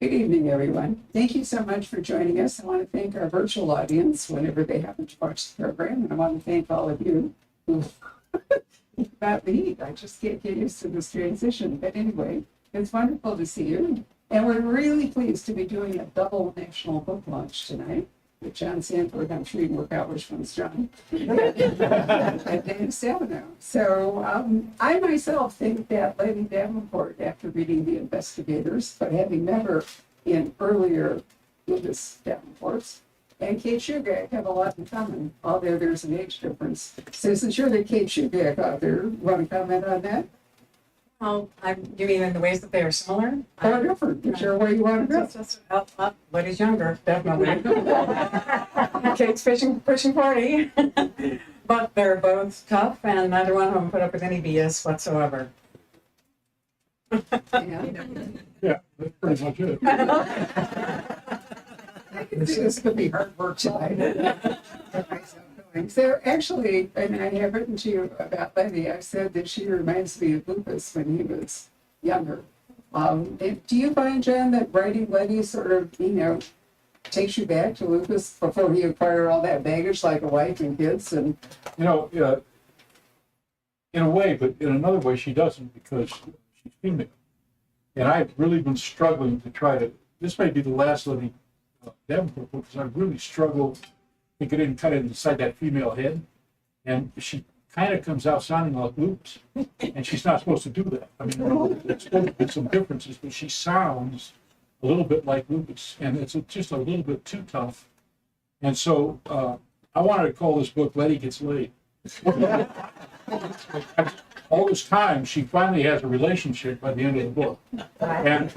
Good evening, everyone. Thank you so much for joining us. I want to thank our virtual audience whenever they happen to watch the program. And I want to thank all of you who about the heat. I just can't get used to this transition. But anyway, it's wonderful to see you. And we're really pleased to be doing a double national book launch tonight with John Sandford. I'm sure you can work out which one's John. And Dave Stabenow. So I myself think that Lettie Davenport, after reading The Investigators, but having met her in earlier Lucas Davenports, and Kate Shugak have a lot in common, although there's an age difference. So isn't sure that Kate Shugak out there want to comment on that? Well, you mean in the ways that they are similar? Or different, whichever way you want to go. Letty's younger, definitely. Kate's pushing 40. But they're both tough, and neither one of them put up with any BS whatsoever. Yeah, that's pretty much it. I can see this could be hard work tonight. So actually, I mean, I have written to you about Lettie. I said that she reminds me of Lucas when he was younger. Do you find, John, that writing Lettie sort of, takes you back to Lucas before he acquired all that baggage like a wife and kids? And In a way, but in another way she doesn't, because she's female. And I've really been struggling to try to, this may be the last Lettie Davenport book, because I really struggle to get in kind of inside that female head. And she kind of comes out sounding like Lucas. And she's not supposed to do that. I mean, there's supposed to be some differences, but she sounds a little bit like Lucas. And it's just a little bit too tough. And so I wanted to call this book Lettie Gets Laid. All this time, she finally has a relationship by the end of the book. And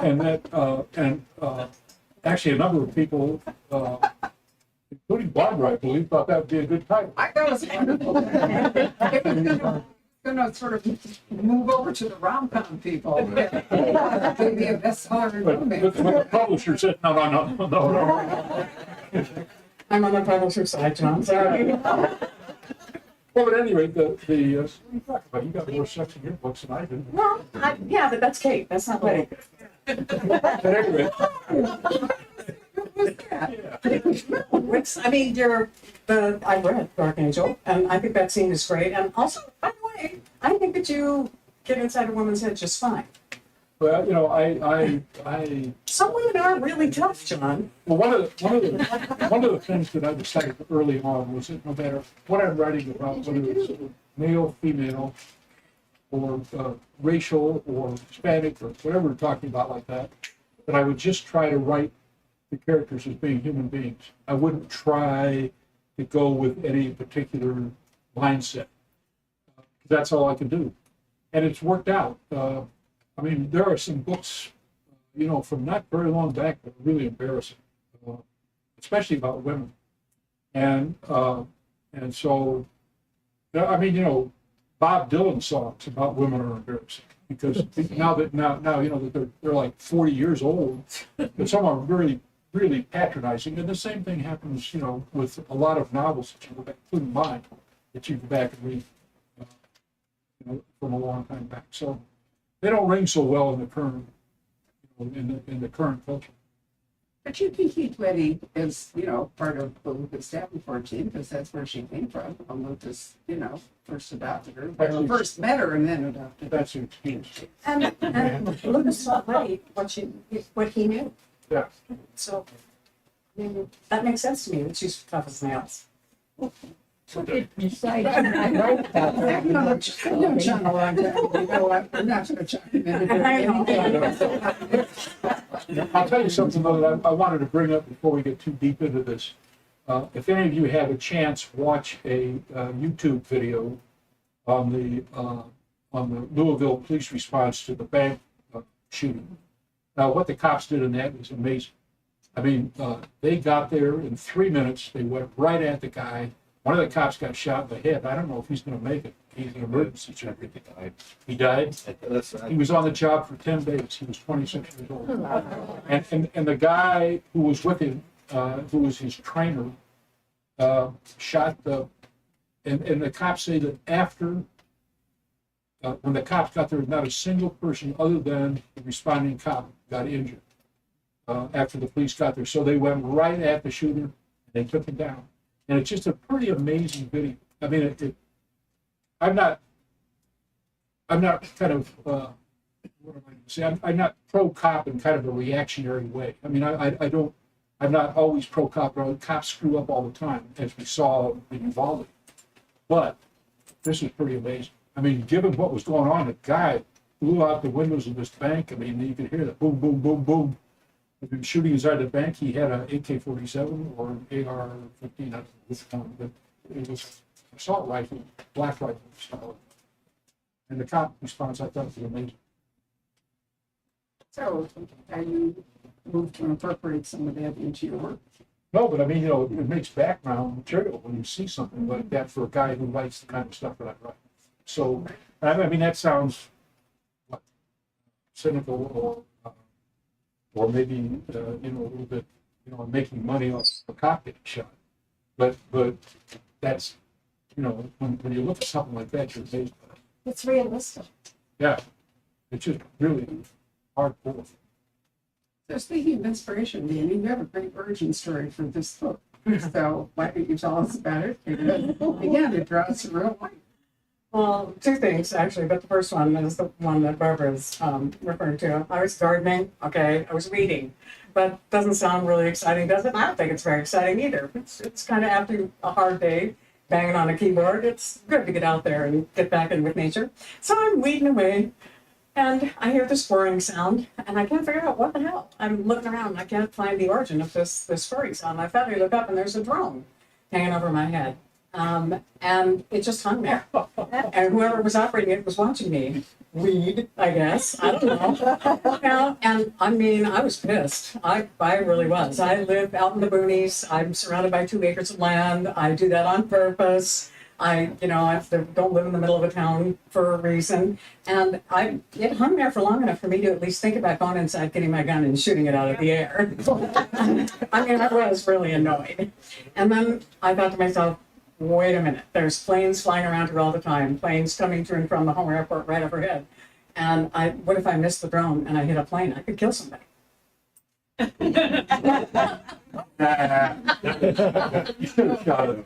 actually a number of people, including Barbara, I believe, thought that would be a good title. I thought it was wonderful. If it's going to sort of move over to the rom-com people, maybe a bestseller in But romance. the publisher said, no. I'm on the publisher side, John. Sorry. Well, at any rate, what are you talking about? You got more sex in your books than I do. Well, yeah, but that's Kate. That's not Lettie. At any rate, I mean, I read Dark Angel, and I think that scene is great. And also, by the way, I think that you get inside a woman's head just fine. well, Some women are really tough, John. well, one of the things that I decided early on was that no matter what I'm writing about, whether it's male, female, or racial, or Hispanic, or whatever we're talking about like that I would just try to write the characters as being human beings. I wouldn't try to go with any particular mindset. That's all I can do. And it's worked out. I mean, there are some books, from not very long back that are really embarrassing, especially about women. And so, I mean, Bob Dylan songs about women are embarrassing because now that they're like 40 years old, and some are really, really patronizing. And the same thing happens, with a lot of novels that you go back, including mine, that you go back and read, from a long time back. So they don't ring so well in the current, in the current culture. But you can keep Lettie as, part of the Lucas Davenport team, because that's where she came from. When Lucas, first adopted her. Well, first met her and then adopted her. That's an excuse. And Lucas taught Lettie what he knew. Yeah. So, I mean, that makes sense to me that she's tough as nails. What did you say? I wrote about that. No, John, a long time. I'm not going to chime in. I'll tell you something, though, that I wanted to bring up before we get too deep into this. If any of you have a chance, watch a YouTube video on the Louisville police response to the bank shooting. Now, what the cops did in that was amazing. I mean, they got there in 3 minutes. They went right at the guy. One of the cops got shot in the head. I don't know if he's going to make it. He's an emergency surgery. He died. He was on the job for 10 days. He was 26 years old. And the guy who was with him, who was his trainer, shot and the cops say that after, when the cops got there, not a single person other than the responding cop got injured. after the police got there. So they went right at the shooter and they took him down. And it's just a pretty amazing video. I mean, I'm not kind of, what am I going to say? I'm not pro-cop in kind of a reactionary way. I mean, I'm not always pro-cop, but cops screw up all the time, as we saw in Uvalde. But this is pretty amazing. I mean, given what was going on, the guy blew out the windows of this bank. I mean, you could hear the boom, boom, boom, boom. If he was shooting inside the bank, he had an AK-47 or an AR-15, I don't know which one, but it was an assault rifle, black rifle style. And the cop response, I thought, was amazing. So, have you moved to incorporate some of that into your work? No, but I mean, it makes background material when you see something like that for a guy who writes the kind of stuff that I write. So, I mean, that sounds what, cynical or maybe, a little bit, making money off a cop getting shot. But that's, when you look at something like that, you're amazed by it. It's realistic. Yeah, it's just really hardcore. So speaking of inspiration, Danny, you have a great origin story for this book. So why don't you tell us about it? Because, again, it draws some real light. Well, two things actually, but the first one is the one that Barbara's referring to. I was gardening, okay, I was reading, but doesn't sound really exciting, does it? I don't think it's very exciting either. It's kind of after a hard day, banging on a keyboard. It's good to get out there and get back in with nature. So I'm weeding away, and I hear this whirring sound, and I can't figure out what the hell. I'm looking around, and I can't find the origin of this whirring sound. I finally look up, and there's a drone hanging over my head. And it just hung there. And whoever was operating it was watching me weed, I guess. I don't know. And I mean, I was pissed. I really was. I live out in the boonies. I'm surrounded by 2 acres of land. I do that on purpose. I don't live in the middle of a town for a reason. And it hung there for long enough for me to at least think about going inside, getting my gun and shooting it out of the air. I mean, I was really annoyed. And then I thought to myself, wait a minute, there's planes flying around here all the time, planes coming to and from the Homer Airport right overhead. And what if I missed the drone and I hit a plane? I could kill somebody. You should have shot him.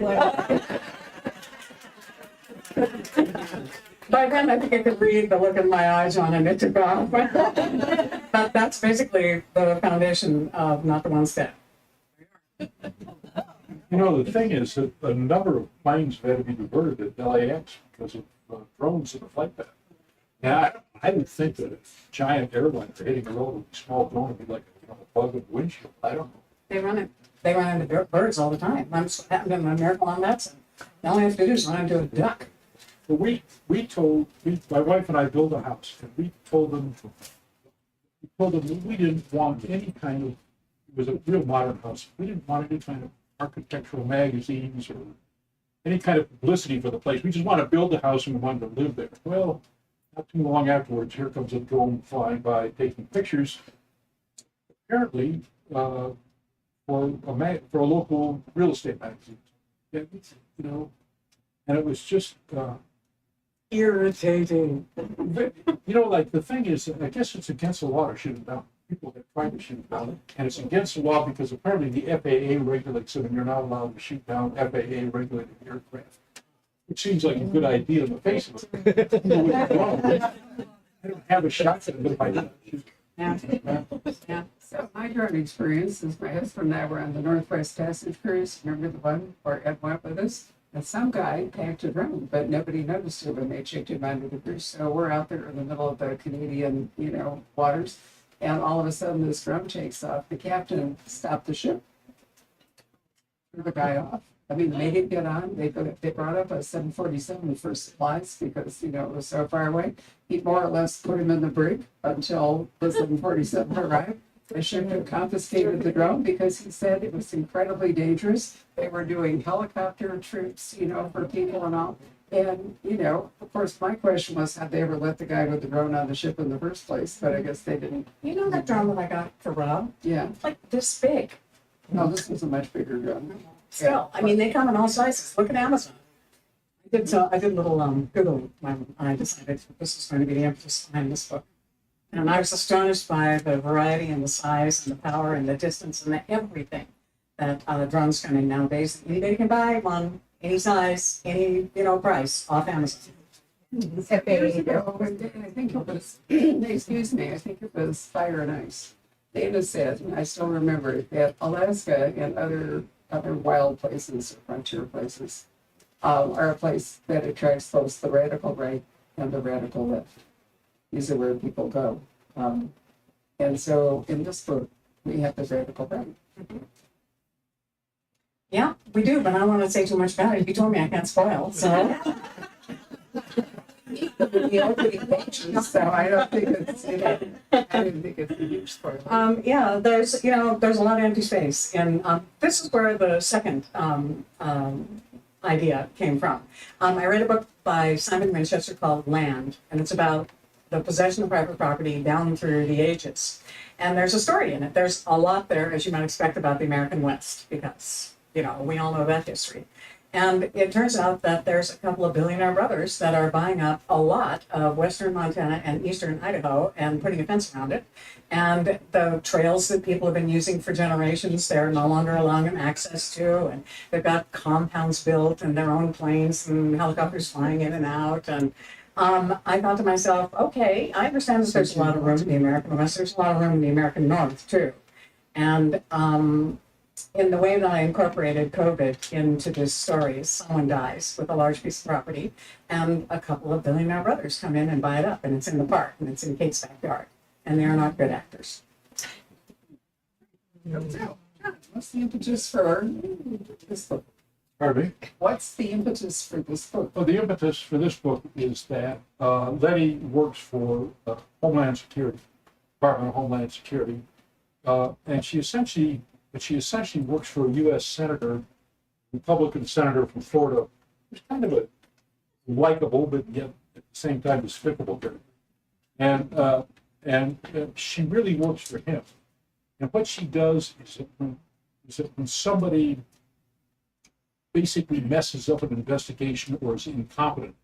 By then, I think I could read the look in my eyes on it. It took off. But that's basically the foundation of Not the One Step. The thing is that a number of planes have had to be diverted at LAX because of drones in the flight path. Now, I would think that a giant airliner hitting a relatively small drone would be like a bug in the windshield. I don't know. They run into birds all the time. That's what happened in America on that side. All I have to do is run into a duck. But my wife and I built a house, and we told them that we didn't want any kind of, it was a real modern house. We didn't want any kind of architectural magazines or any kind of publicity for the place. We just want to build the house and we wanted to live there. Well, not too long afterwards, here comes a drone flying by taking pictures. Apparently, for a local real estate magazine. And it was just irritating. Like the thing is, I guess it's against the law to shoot it down. People have tried to shoot down, and it's against the law because apparently the FAA regulates it, and you're not allowed to shoot down FAA regulated aircraft. Which seems like a good idea in the face of it. I don't have a shotgun, but if I did, Yeah. So my drone experience is my husband and I were on the Northwest Passage cruise. Remember the one where Ed went with us? And some guy packed a drone, but nobody noticed it when they checked him under the cruise. So we're out there in the middle of the Canadian, waters. And all of a sudden, this drone takes off. The captain stopped the ship, threw the guy off. I mean, they didn't get on. They brought up a 747 for supplies because, it was so far away. He more or less put him in the brig until the 747 arrived. The ship had confiscated the drone because he said it was incredibly dangerous. They were doing helicopter troops, for people and all. And, of course, my question was, had they ever let the guy with the drone on the ship in the first place? But I guess they didn't. You know that drone that I got for Rob? Yeah. It's like this big. No, this was a much bigger drone. Still, I mean, they come in all sizes. Look at Amazon. I did a little Google when I decided this was going to be the emphasis behind this book. And I was astonished by the variety and the size and the power and the distance and the everything that drones come in nowadays. Anybody can buy one, any size, any price off Amazon. Years ago, and I think it was, excuse me, I think it was Fire and Ice. Dana said, and I still remember it, that Alaska and other wild places or frontier places are a place that attracts both the radical right and the radical left. These are where people go. And so in this book, we have the radical right. Yeah, we do, but I don't want to say too much about it. You told me I can't spoil, so. The opening pages, so I don't think it's, I didn't think it's a huge spoiler. Yeah, there's a lot of empty space, and this is where the second idea came from. I read a book by Simon Winchester called Land, and it's about the possession of private property down through the ages. And there's a story in it. There's a lot there, as you might expect, about the American West, because we all know that history. And it turns out that there's a couple of billionaire brothers that are buying up a lot of western Montana and eastern Idaho and putting a fence around it. And the trails that people have been using for generations, they're no longer allowing them access to. And they've got compounds built and their own planes and helicopters flying in and out. And I thought to myself, okay, I understand that there's a lot of room in the American West. There's a lot of room in the American North, too. And in the way that I incorporated COVID into this story, someone dies with a large piece of property, and a couple of billionaire brothers come in and buy it up, and it's in the park, and it's in Kate's backyard, and they're not good actors. What's the impetus for this book? Pardon me? What's the impetus for this book? Well, the impetus for this book is that Lettie works for Homeland Security, Department of Homeland Security, and she essentially works for a U.S. senator, Republican senator from Florida, who's kind of a likable, but yet at the same time despicable character. And she really works for him. And what she does is that when somebody basically messes up an investigation or is incompetent,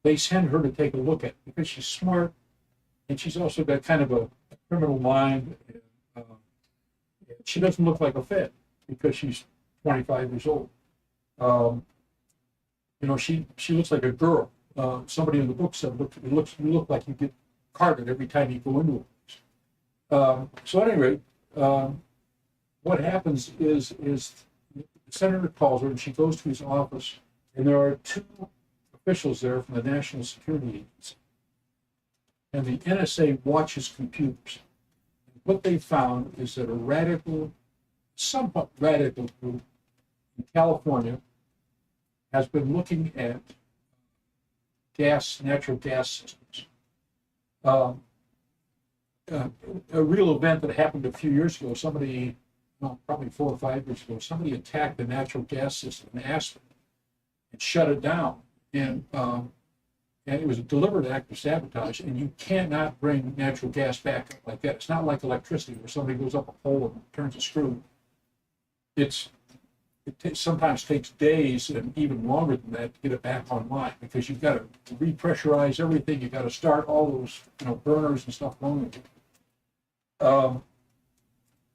they send her to take a look at it because she's smart and she's also got kind of a criminal mind. She doesn't look like a Fed because she's 25 years old. She looks like a girl. Somebody in the book said, you look like you get carded every time you go into a place. So at any rate, what happens is the senator calls her and she goes to his office, and there are two officials there from the National Security Agency. And the NSA watches computers. What they found is that a somewhat radical group in California has been looking at natural gas systems. A real event that happened a few years ago, probably 4 or 5 years ago, somebody attacked the natural gas system in Aspen and shut it down. And it was a deliberate act of sabotage, and you cannot bring natural gas back up like that. It's not like electricity where somebody goes up a pole and turns a screw. It sometimes takes days and even longer than that to get it back online because you've got to repressurize everything. You've got to start all those burners and stuff going.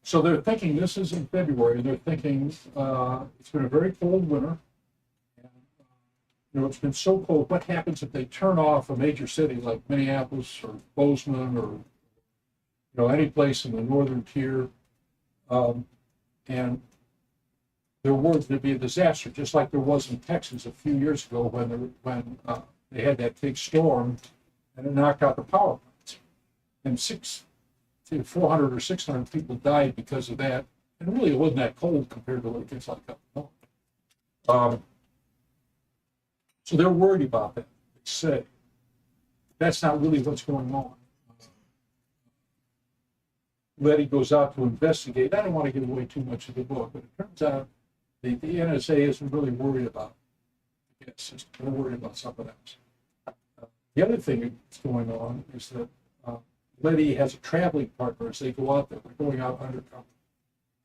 So they're thinking, this is in February, and they're thinking it's been a very cold winter. It's been so cold. What happens if they turn off a major city like Minneapolis or Bozeman or any place in the northern tier, and they're worried it'd be a disaster, just like there was in Texas a few years ago when they had that big storm and it knocked out the power plants, and 400 or 600 people died because of that. And really, it wasn't that cold compared to what it gets like up north. So they're worried about that. They say that's not really what's going on. Lettie goes out to investigate. I don't want to give away too much of the book, but it turns out the NSA isn't really worried about the gas system. They're worried about something else. The other thing that's going on is that Lettie has a traveling partner as they go out there. They're going out undercover.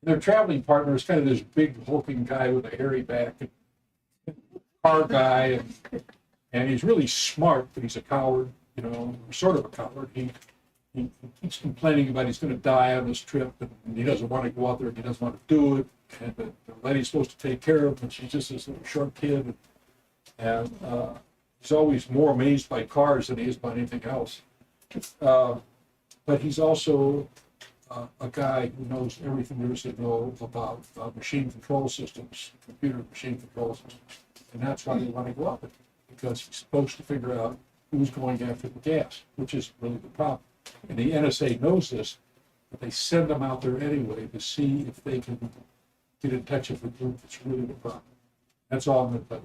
Their traveling partner is kind of this big hulking guy with a hairy back, and car guy, and he's really smart, but he's a coward, sort of a coward. he keeps complaining about he's going to die on this trip, and he doesn't want to go out there, and he doesn't want to do it, and that Lettie's supposed to take care of him, and she's just this little short kid, and he's always more amazed by cars than he is by anything else. But he's also a guy who knows everything there is to know about machine control systems, computer machine control systems, and that's why they want to go up it, because he's supposed to figure out who's going after the gas, which is really the problem. And the NSA knows this, but they send them out there anyway to see if they can get in touch with the group that's really the problem. That's all I'm going to tell you.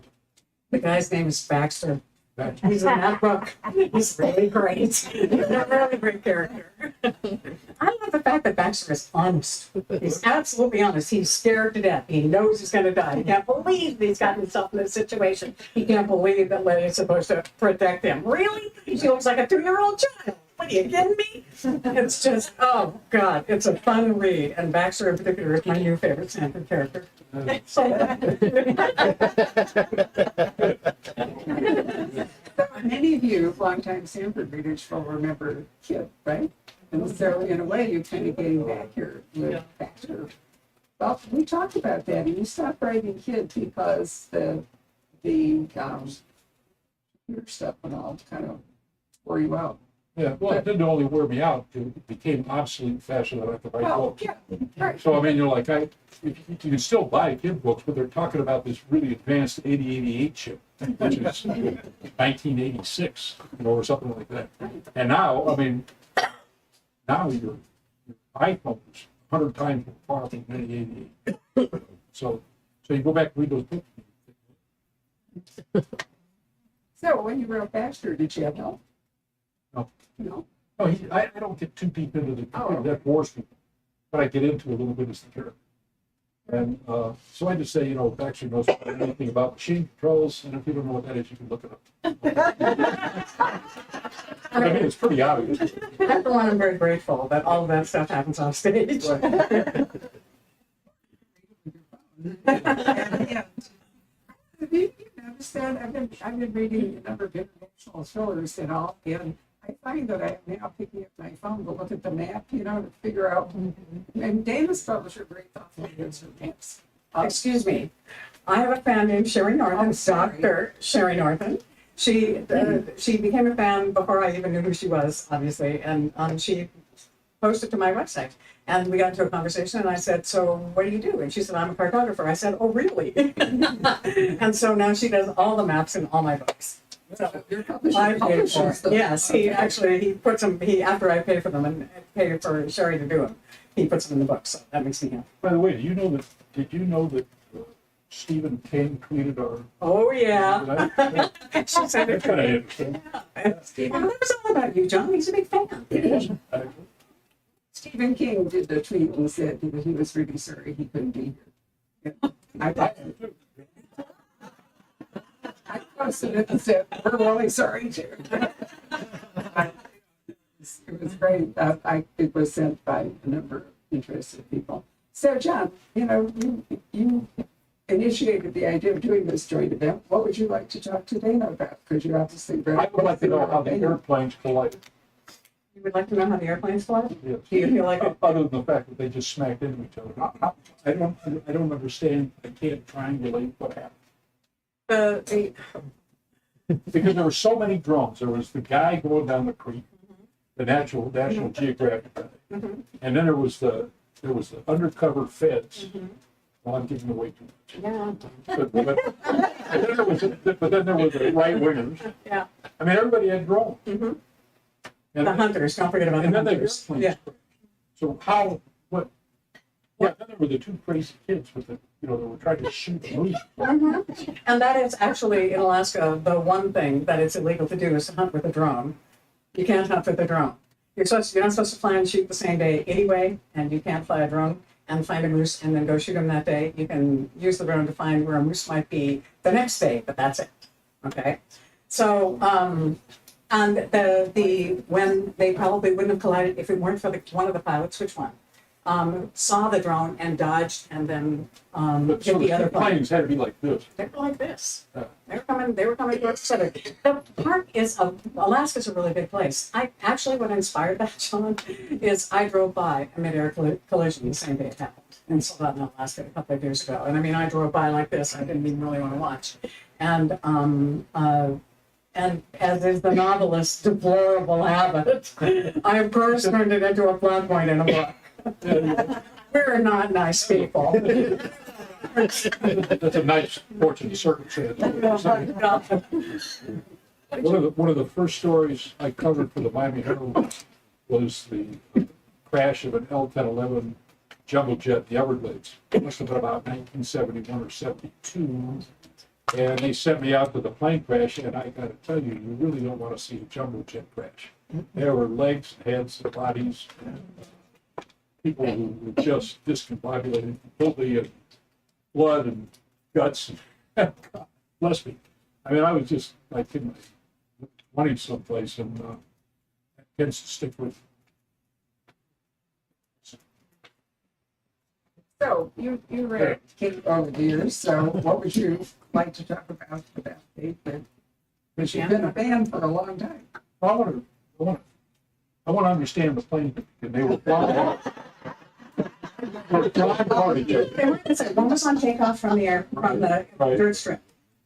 The guy's name is Baxter. That's- He's in that book. He's really great. He's a really great character. I love the fact that Baxter is honest. He's absolutely honest. He's scared to death. He knows he's going to die. He can't believe he's gotten himself in this situation. He can't believe that Letty is supposed to protect him. Really? She looks like a 2-year-old child. What, are you kidding me? It's just, oh, God, it's a fun read. And Baxter in particular is my new favorite Sandford character. So, Many of you, longtime Sandford readers, will remember Kid, right? And so in a way, you're kind of getting back here with Baxter. Well, we talked about that, and you stopped writing Kid because the computer stuff and all kind of wore you out. Yeah, well, it didn't only wear me out, it became obsolete faster than I could write Oh, books. yeah, right. So, I mean, you're like, you can still buy kid books, but they're talking about this really advanced 8088 chip, which is 1986, or something like that. And now, I mean, now your iPhone is 100 times more powerful than 8088. So you go back and read those books. So when you wrote Baxter, did you have help? No. No? No, I don't get too deep into the computer, Oh. that bores me, but I get into a little bit as the character. And so I just say, Baxter knows anything about machine controls, and if you don't know what that is, you can look it up. I mean, it's pretty obvious. I'm the one I'm very grateful that all of that stuff happens on stage. You notice that I've been reading a number of international thrillers and all, and I find that I'm now picking up my phone to look at the map, to figure out. And Dana's publisher very thoughtfully gives her maps. Excuse me. I have a fan named Sherry Northen, Oh, sorry. Dr. Sherry Northen. She became a fan before I even knew who she was, obviously, and she posted to my website. And we got into a conversation, and I said, "So what do you do?" And she said, "I'm a cartographer." I said, "Oh, really?" And so now she does all the maps in all my books. So Your publisher I paid for publishes it. them. Yes, he puts them. After I pay for them and pay for Sherry to do them, he puts them in the book. So that makes me happy. By the way, did you know that Stephen King tweeted our... Oh yeah. She said That's it. kind of interesting. Well, that was all about you, John. He's a big fan. Stephen King did the tweet and said that he was really sorry he couldn't be here. I posted it and said, "We're really sorry too." It was great. It was sent by a number of interested people. So, John, you initiated the idea of doing this joint event. What would you like to talk to Dana about? Because you're obviously very. I would like to know how the airplanes collided. You would like to know how the airplanes fly? Yes. Do you feel like it? Other than the fact that they just smacked into each other. I don't understand. I can't triangulate what happened. Because there were so many drones. There was the guy going down the creek, the National Geographic guy, and then there was the undercover feds. Well, I'm giving away too much. Yeah. But then there was the right wingers. Yeah. I mean, everybody had drones. The hunters. Don't forget about And the then they were hunters. planes. Yeah. So what? Yeah, then there were the two crazy kids with the, they were trying to shoot the moose. And that is actually in Alaska the one thing that it's illegal to do is to hunt with a drone. You can't hunt with a drone. You're not supposed to fly and shoot the same day anyway, and you can't fly a drone and find a moose and then go shoot them that day. You can use the drone to find where a moose might be the next day, but that's it. Okay. So and when they probably wouldn't have collided if it weren't for one of the pilots. Which one? saw the drone and dodged and then But hit so the the other plane. planes had to be like this. They were like this. Yeah. They were coming towards each other. The park Alaska's a really big place. What inspired that, John, is I drove by a mid-air collision the same day it happened in Stabenow, Alaska, a couple of years ago. And I mean, I drove by like this. I didn't even really want to watch. And as is the novelist's deplorable habit, I of course turned it into a plot point in a book. We're not nice people. That's a nice fortunate circumstance. One of the first stories I covered for the Miami Herald was the crash of an L-1011 jumbo jet in the Everglades. It must have been about 1971 or 72. And they sent me out to the plane crash, and I gotta tell you, you really don't want to see a jumbo jet crash. There were legs, heads, and bodies, and people who were just discombobulated completely, and blood and guts. God, bless me. I mean, I was just like in my money someplace, and tends to stick with. So you read Kate over the years, so what would you like to talk about Kate? Because you've been a fan for a long time. I want to understand the plane, and they were flying off. They were flying apart each other. One was on takeoff from the Right. dirt strip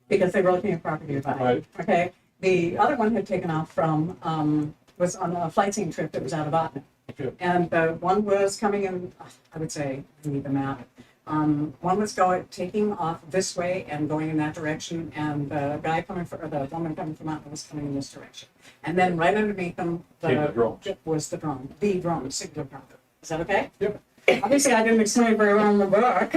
because they were looking at property to buy. Right. Okay. The other one had taken off from was on a flight scene trip that was out of Botany. Okay. And one was coming in, I would say, I need the map. One was taking off this way and going in that direction, and the woman coming from out was coming in this direction. And then right underneath them Came the drones. was the drone, singular drone. Is that okay? Yep. Obviously, I didn't explain very well in the book.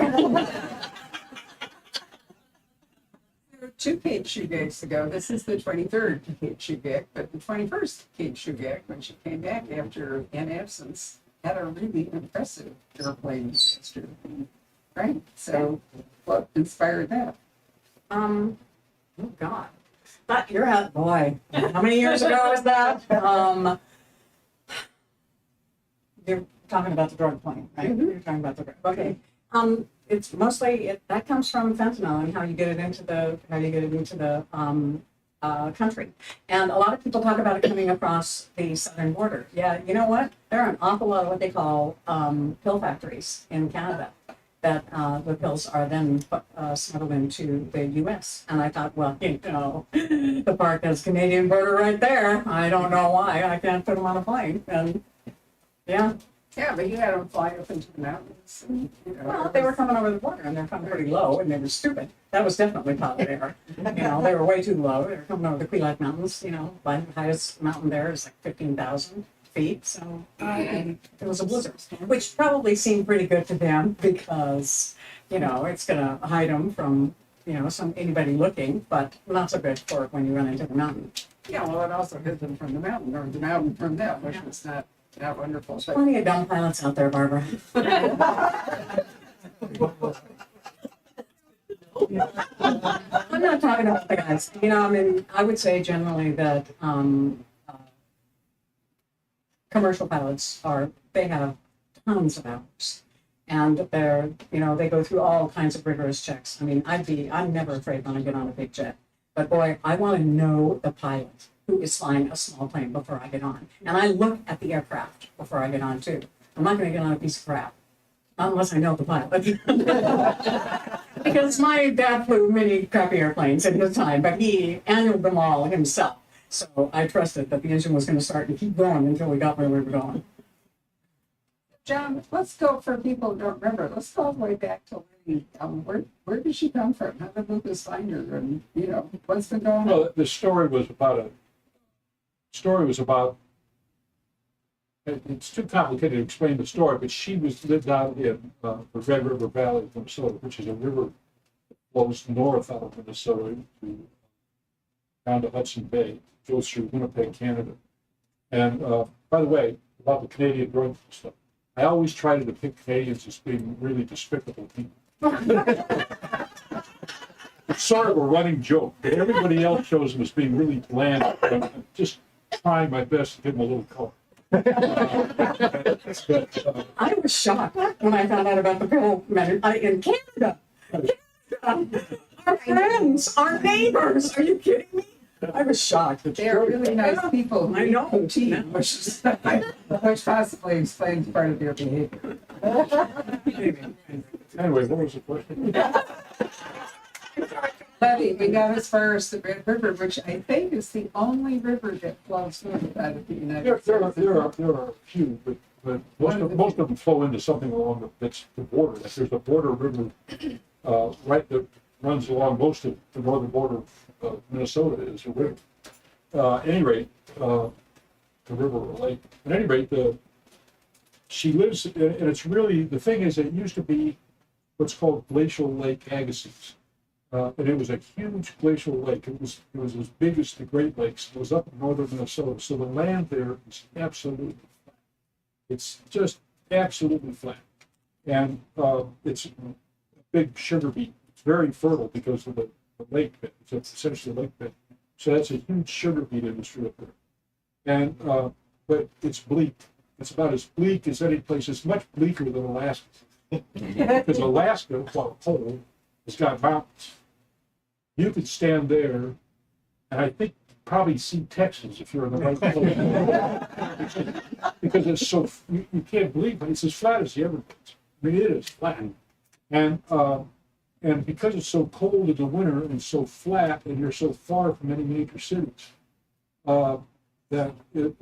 There were two Kate Shugaks ago. This is the 23rd Kate Shugak, but the 21st Kate Shugak, when she came back after an absence, had a really impressive airplane disaster. Right? So what inspired that? Oh God. But you're out, boy. How many years ago was that? You're talking about the drug plane, right? Mhm. You're talking about the drug. Okay. It's mostly that comes from fentanyl and how you get it into the country. And a lot of people talk about it coming across the southern border. Yeah, you know what? There are an awful lot of what they call pill factories in Canada that the pills are then smuggled into the U.S. And I thought, well, the park has Canadian border right there. I don't know why I can't put them on a plane. And yeah. Yeah, but you had them fly up into the mountains. And, Well, they were coming over the border and they're coming pretty low and they were stupid. That was definitely part of air. They were way too low. They were coming over the Quebec Mountains, by the highest mountain there is like 15,000 feet. So and it was a blizzard, which probably seemed pretty good to them because, it's going to hide them from, anybody looking, but not so good for when you run into the mountain. Yeah, well, it also hid them from the mountain, or the mountain from them, which was not wonderful. There's But plenty of dumb pilots out there, Barbara. I'm not talking about the guys. I would say generally that commercial pilots they have tons of hours. And they go through all kinds of rigorous checks. I'm never afraid when I get on a big jet. But boy, I want to know the pilot who is flying a small plane before I get on. And I look at the aircraft before I get on too. I'm not going to get on a piece of crap. Not unless I know the pilot. Because my dad flew many crappy airplanes in his time, but he annualed them all himself. So I trusted that the engine was going to start and keep going until we got where we were going. John, let's go for people who don't remember. Let's go all the way back to Lettie. Where did she come from? How did Lucas find her? And what's been going on? Well, the story was about it's too complicated to explain the story, but she lived out in the Red River Valley of Minnesota, which is a river that flows north out of Minnesota down to Hudson Bay, goes through Winnipeg, Canada. And by the way, about the Canadian drug stuff, I always try to depict Canadians as being really despicable people. It's sort of a running joke, but everybody else shows them as being really bland. I'm just trying my best to give them a little color. I was shocked when I found out about the pill in Canada. Our friends, our neighbors, are you kidding me? I was shocked. They are really nice people who I eat know. poutine, which possibly explains part of their behavior. Anyway, what was the question? Lettie, we got as far as the Red River, which I think is the only river that flows north out of the United States. There are a few, but most of them flow into something along the border. Like there's a border river right that runs along most of the northern border of Minnesota is a river. At any rate, the river or lake. At any rate, she lives, and it's really, the thing is, it used to be what's called Glacial Lake Agassiz. And it was a huge glacial lake. It was as big as the Great Lakes. It was up in northern Minnesota. So the land there is absolutely flat. It's just absolutely flat. And it's a big sugar beet. It's very fertile because of the lake bed. It's essentially a lake bed. So that's a huge sugar beet industry up there. And but it's bleak. It's about as bleak as any place. It's much bleaker than Alaska. Because Alaska, while cold, it's got mountains. You could stand there, and I think probably see Texas if you're in the right place. Because it's so, you can't believe it. It's as flat as the Everglades. I mean, it is flat. And because it's so cold in the winter and so flat, and you're so far from any major cities, that it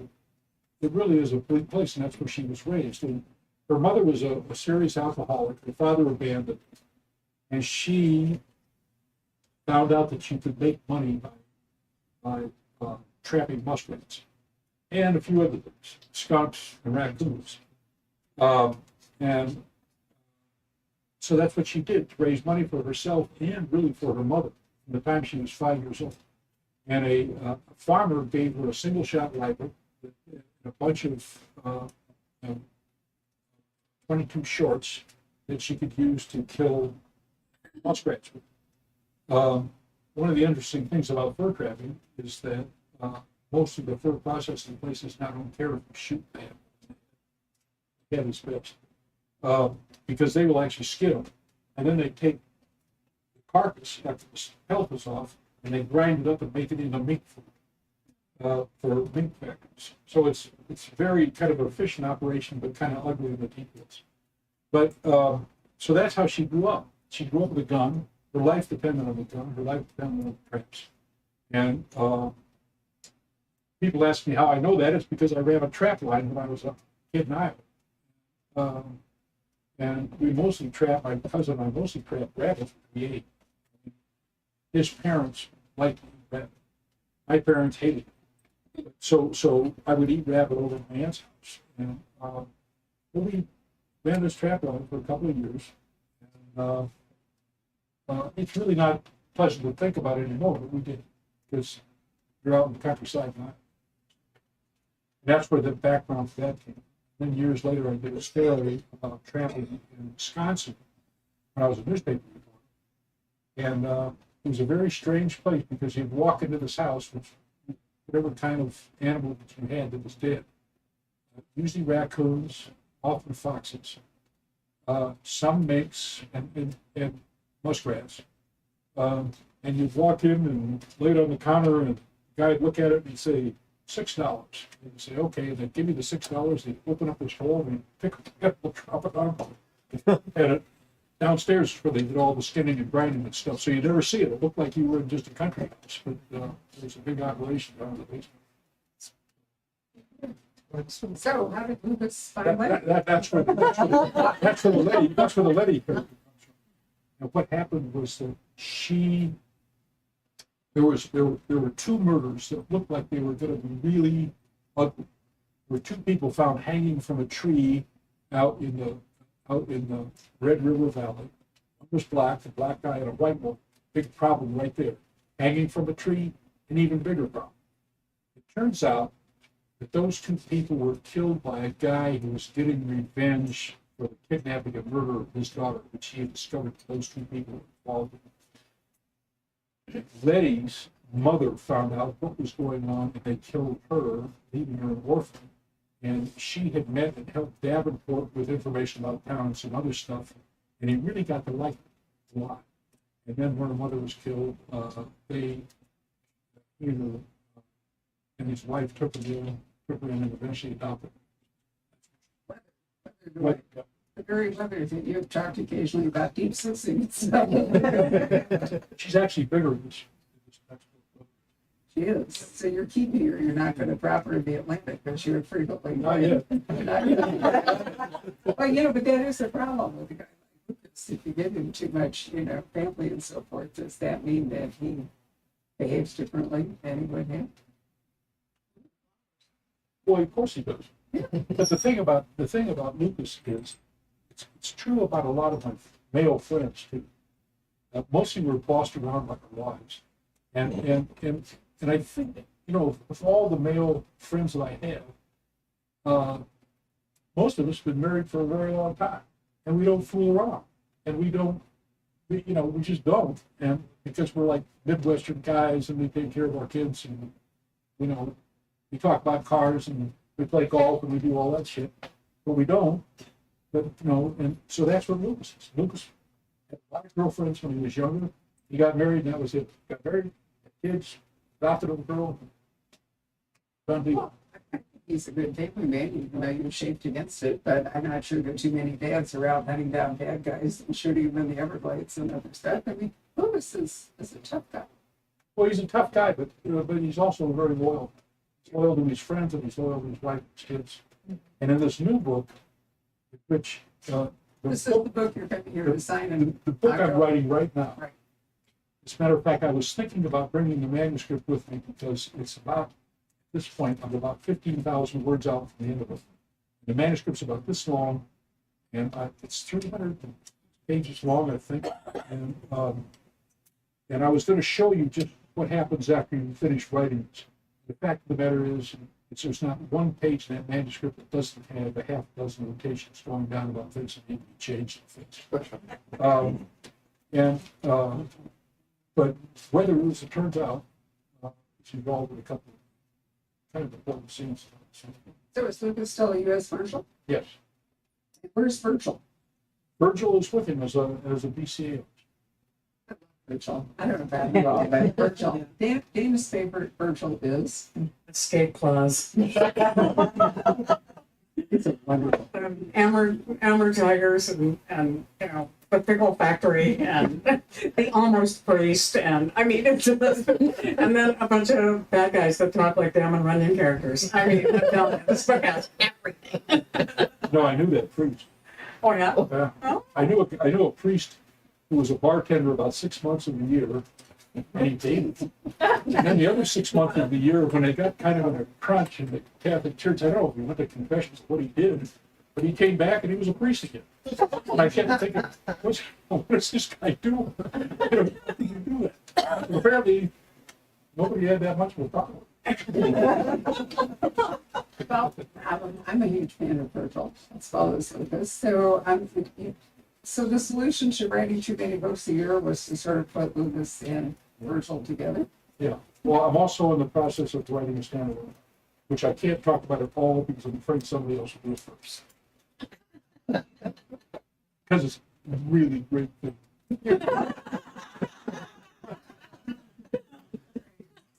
really is a bleak place, and that's where she was raised. And her mother was a serious alcoholic. Her father abandoned, and she found out that she could make money by trapping muskrats and a few other things, skunks and raccoons. And so that's what she did, to raise money for herself and really for her mother from the time she was 5 years old. And a farmer gave her a single-shot rifle and a bunch of 22 shorts that she could use to kill muskrats with. One of the interesting things about fur trapping is that most of the fur processing places now don't care if you shoot them. Heavy specs. Because they will actually skin them. And then they take the carcass after the pelt is off and they grind it up and make it into mink food for mink factories. So it's very kind of an efficient operation, but kind of ugly in the details. But so that's how she grew up. She grew up with a gun. Her life depended on the gun. Her life depended on the traps. And people ask me how I know that. It's because I ran a trap line when I was a kid in Iowa. And we mostly trapped, my cousin and I mostly trapped rabbits when we ate. His parents liked to eat rabbit. My parents hated it. So I would eat rabbit over at my aunt's house. And we ran this trap line for a couple of years. And it's really not pleasant to think about it anymore, but we did, because you're out in the countryside now. That's where the background for that came. Then years later, I did a story about traveling in Wisconsin when I was a newspaper reporter. And it was a very strange place because you'd walk into this house, which whatever kind of animal that you had that was dead, usually raccoons, often foxes, some minks, and muskrats. And you'd walk in and lay it on the counter, and the guy would look at it and he'd say, $6. And you'd say, okay, and they'd give you the $6. They'd open up this hole and pick up the drop it on. And downstairs is where they did all the skinning and grinding and stuff. So you never see it. It looked like you were in just a country house, but there's a big operation down in the basement. So how did Lucas find Lettie? That's where the Lettie comes from. And what happened was that there were two murders that looked like they were going to be really ugly. There were two people found hanging from a tree out in the Red River Valley. One was black, a black guy, and a white one. Big problem right there. Hanging from a tree, an even bigger problem. It turns out that those two people were killed by a guy who was getting revenge for the kidnapping and murder of his daughter, which he had discovered those two people were involved in. Lettie's mother found out what was going on, and they killed her, leaving her an orphan. And she had met and helped Davenport with information about town and some other stuff, and he really got to like it a lot. And then when her mother was killed, he and his wife took her in and eventually adopted her. Right. The very mother that you've talked occasionally about deep sissing and stuff. She's actually bigger than this next book. She is. So you're keeping her. You're not going to drop her in the Atlantic because you're frequently. Not yet. Well, you know, but that is the problem with a guy like Lucas. If you give him too much, you know, family and so forth, does that mean that he behaves differently than he would have? Well, of course he does. But the thing about Lucas is, it's true about a lot of my male friends too. Most of them were bossed around by their wives, and I think, you know, of all the male friends that I have, most of us have been married for a very long time, and we don't fool around, and we just don't, and because we're like Midwestern guys, and we take care of our kids, and you know, we talk about cars, and we play golf, and we do all that shit, but we don't. But you know, and so that's what Lucas is. Lucas had a lot of girlfriends when he was younger. He got married, and that was it. Got married, had kids, adopted a girl. Done deal. Well, I think he's a good family man, even though you're shaped against it. But I'm not sure there are too many dads around hunting down bad guys and shooting them in the Everglades and other stuff. I mean, Lucas is a tough guy. Well, he's a tough guy, but he's also very loyal. He's loyal to his friends, and he's loyal to his wife and his kids. And in this new book, which This is the book you're to sign in. the book I'm writing right now. Right. As a matter of fact, I was thinking about bringing the manuscript with me because it's about, at this point, I'm about 15,000 words out from the end of it. The manuscript's about this long, and it's 300 pages long, I think. And I was going to show you just what happens after you finish writing it. The fact of the matter is, there's not one page in that manuscript that doesn't have a half dozen notations going down about things that need to be changed and fixed. But whether as it turns out, it's involved with a couple of kind of important scenes. So is Lucas still a U.S. Marshal? Yes, Where's Virgil? Virgil is with him as a BCA. Virgil. I don't know about you all, but Virgil. Dana's favorite Virgil is. Escape clause. It's a wonderful. Amber tigers and you know, the pickle factory and the almost priest, and I mean it's just, and then a bunch of bad guys that talk like Damon Runyon characters. I mean, this book has everything. No, I knew that priest. Oh yeah. Oh. I knew a priest who was a bartender about 6 months of the year, and he dated. And then the other 6 months of the year, when they got kind of in a crunch in the Catholic Church, I don't know if he went to confessions or what he did, but he came back and he was a priest again. And I kept thinking, what does this guy do? How do you do that? And apparently, nobody had that much of a problem. Well, I'm a huge fan of Virgil as well as Lucas. So the solution to writing too many books a year was to sort of put Lucas and Virgil together. Yeah. Well, I'm also in the process of writing a standalone, which I can't talk about at all because I'm afraid somebody else will do it first. Because it's a really great thing.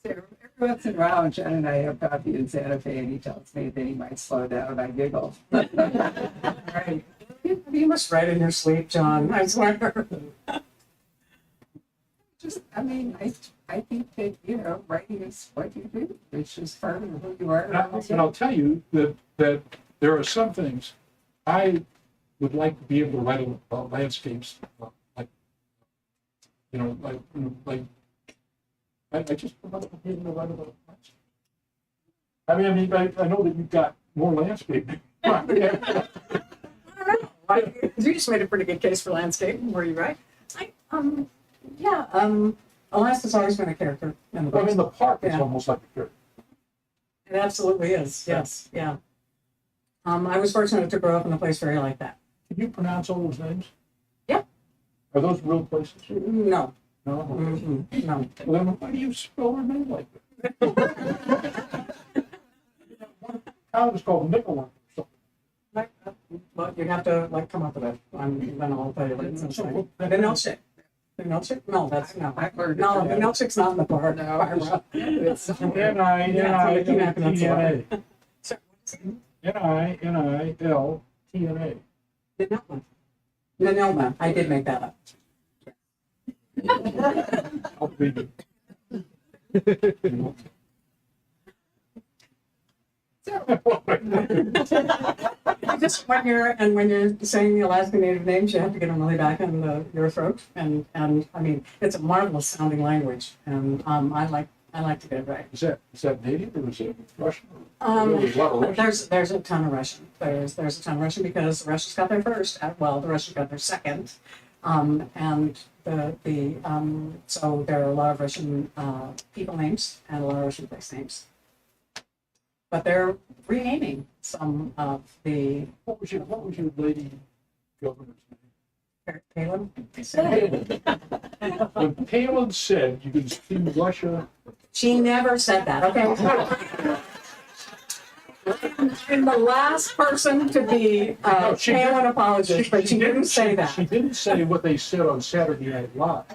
So every once in a while, John and I have coffee in Santa Fe, and he tells me that he might slow down, and I giggle. Right. You must write in your sleep, John. I swear. I think that, you know, writing is what you do. It's just part of who you are. And I'll tell you that there are some things I would like to be able to write about landscapes, I just would like to be able to write about landscapes. I know that you've got more landscaping. You just made a pretty good case for landscape. Were you right? Alaska's always been a character in the book. I mean, the park is Yeah. almost like a character. It absolutely is. Yes. Yeah. I was fortunate to grow up in a place very like that. Can you pronounce all those names? Yeah. Are those real places? No. No? Mm-hmm. No. Well, then why do you spell their name like that? town is called Nickel. Like, well, you'd have to like come up with it. Then I'll tell you what it sounds like. The milkshake. The milkshake? No, that's no. I learned it No, from the that. milkshake's not in the park. No, Barbara. it's N-I-N-I-L-T-N-A. So, N-I-N-I-L-T-N-A. Manilma. Manilma. I did make that up. I'll be- Just when you're saying the Alaska Native names, you have to get them really back in your throat, and I mean it's a marvelous sounding language, and I like to get it right. Is that native or is it Russian? There's a lot of Russian. There's a ton of Russian. There's a ton of Russian because the Russians got there first. Well, the Russians got there second, and so there are a lot of Russian people names and a lot of Russian place names. But they're renaming some of the What was your lady governor's Palin. name? When Palin said you can see Russia, She never said that. Okay. I'm the last person to be No, she Palin didn't. apologist, but she didn't say that. She didn't say what they said on Saturday Night Live.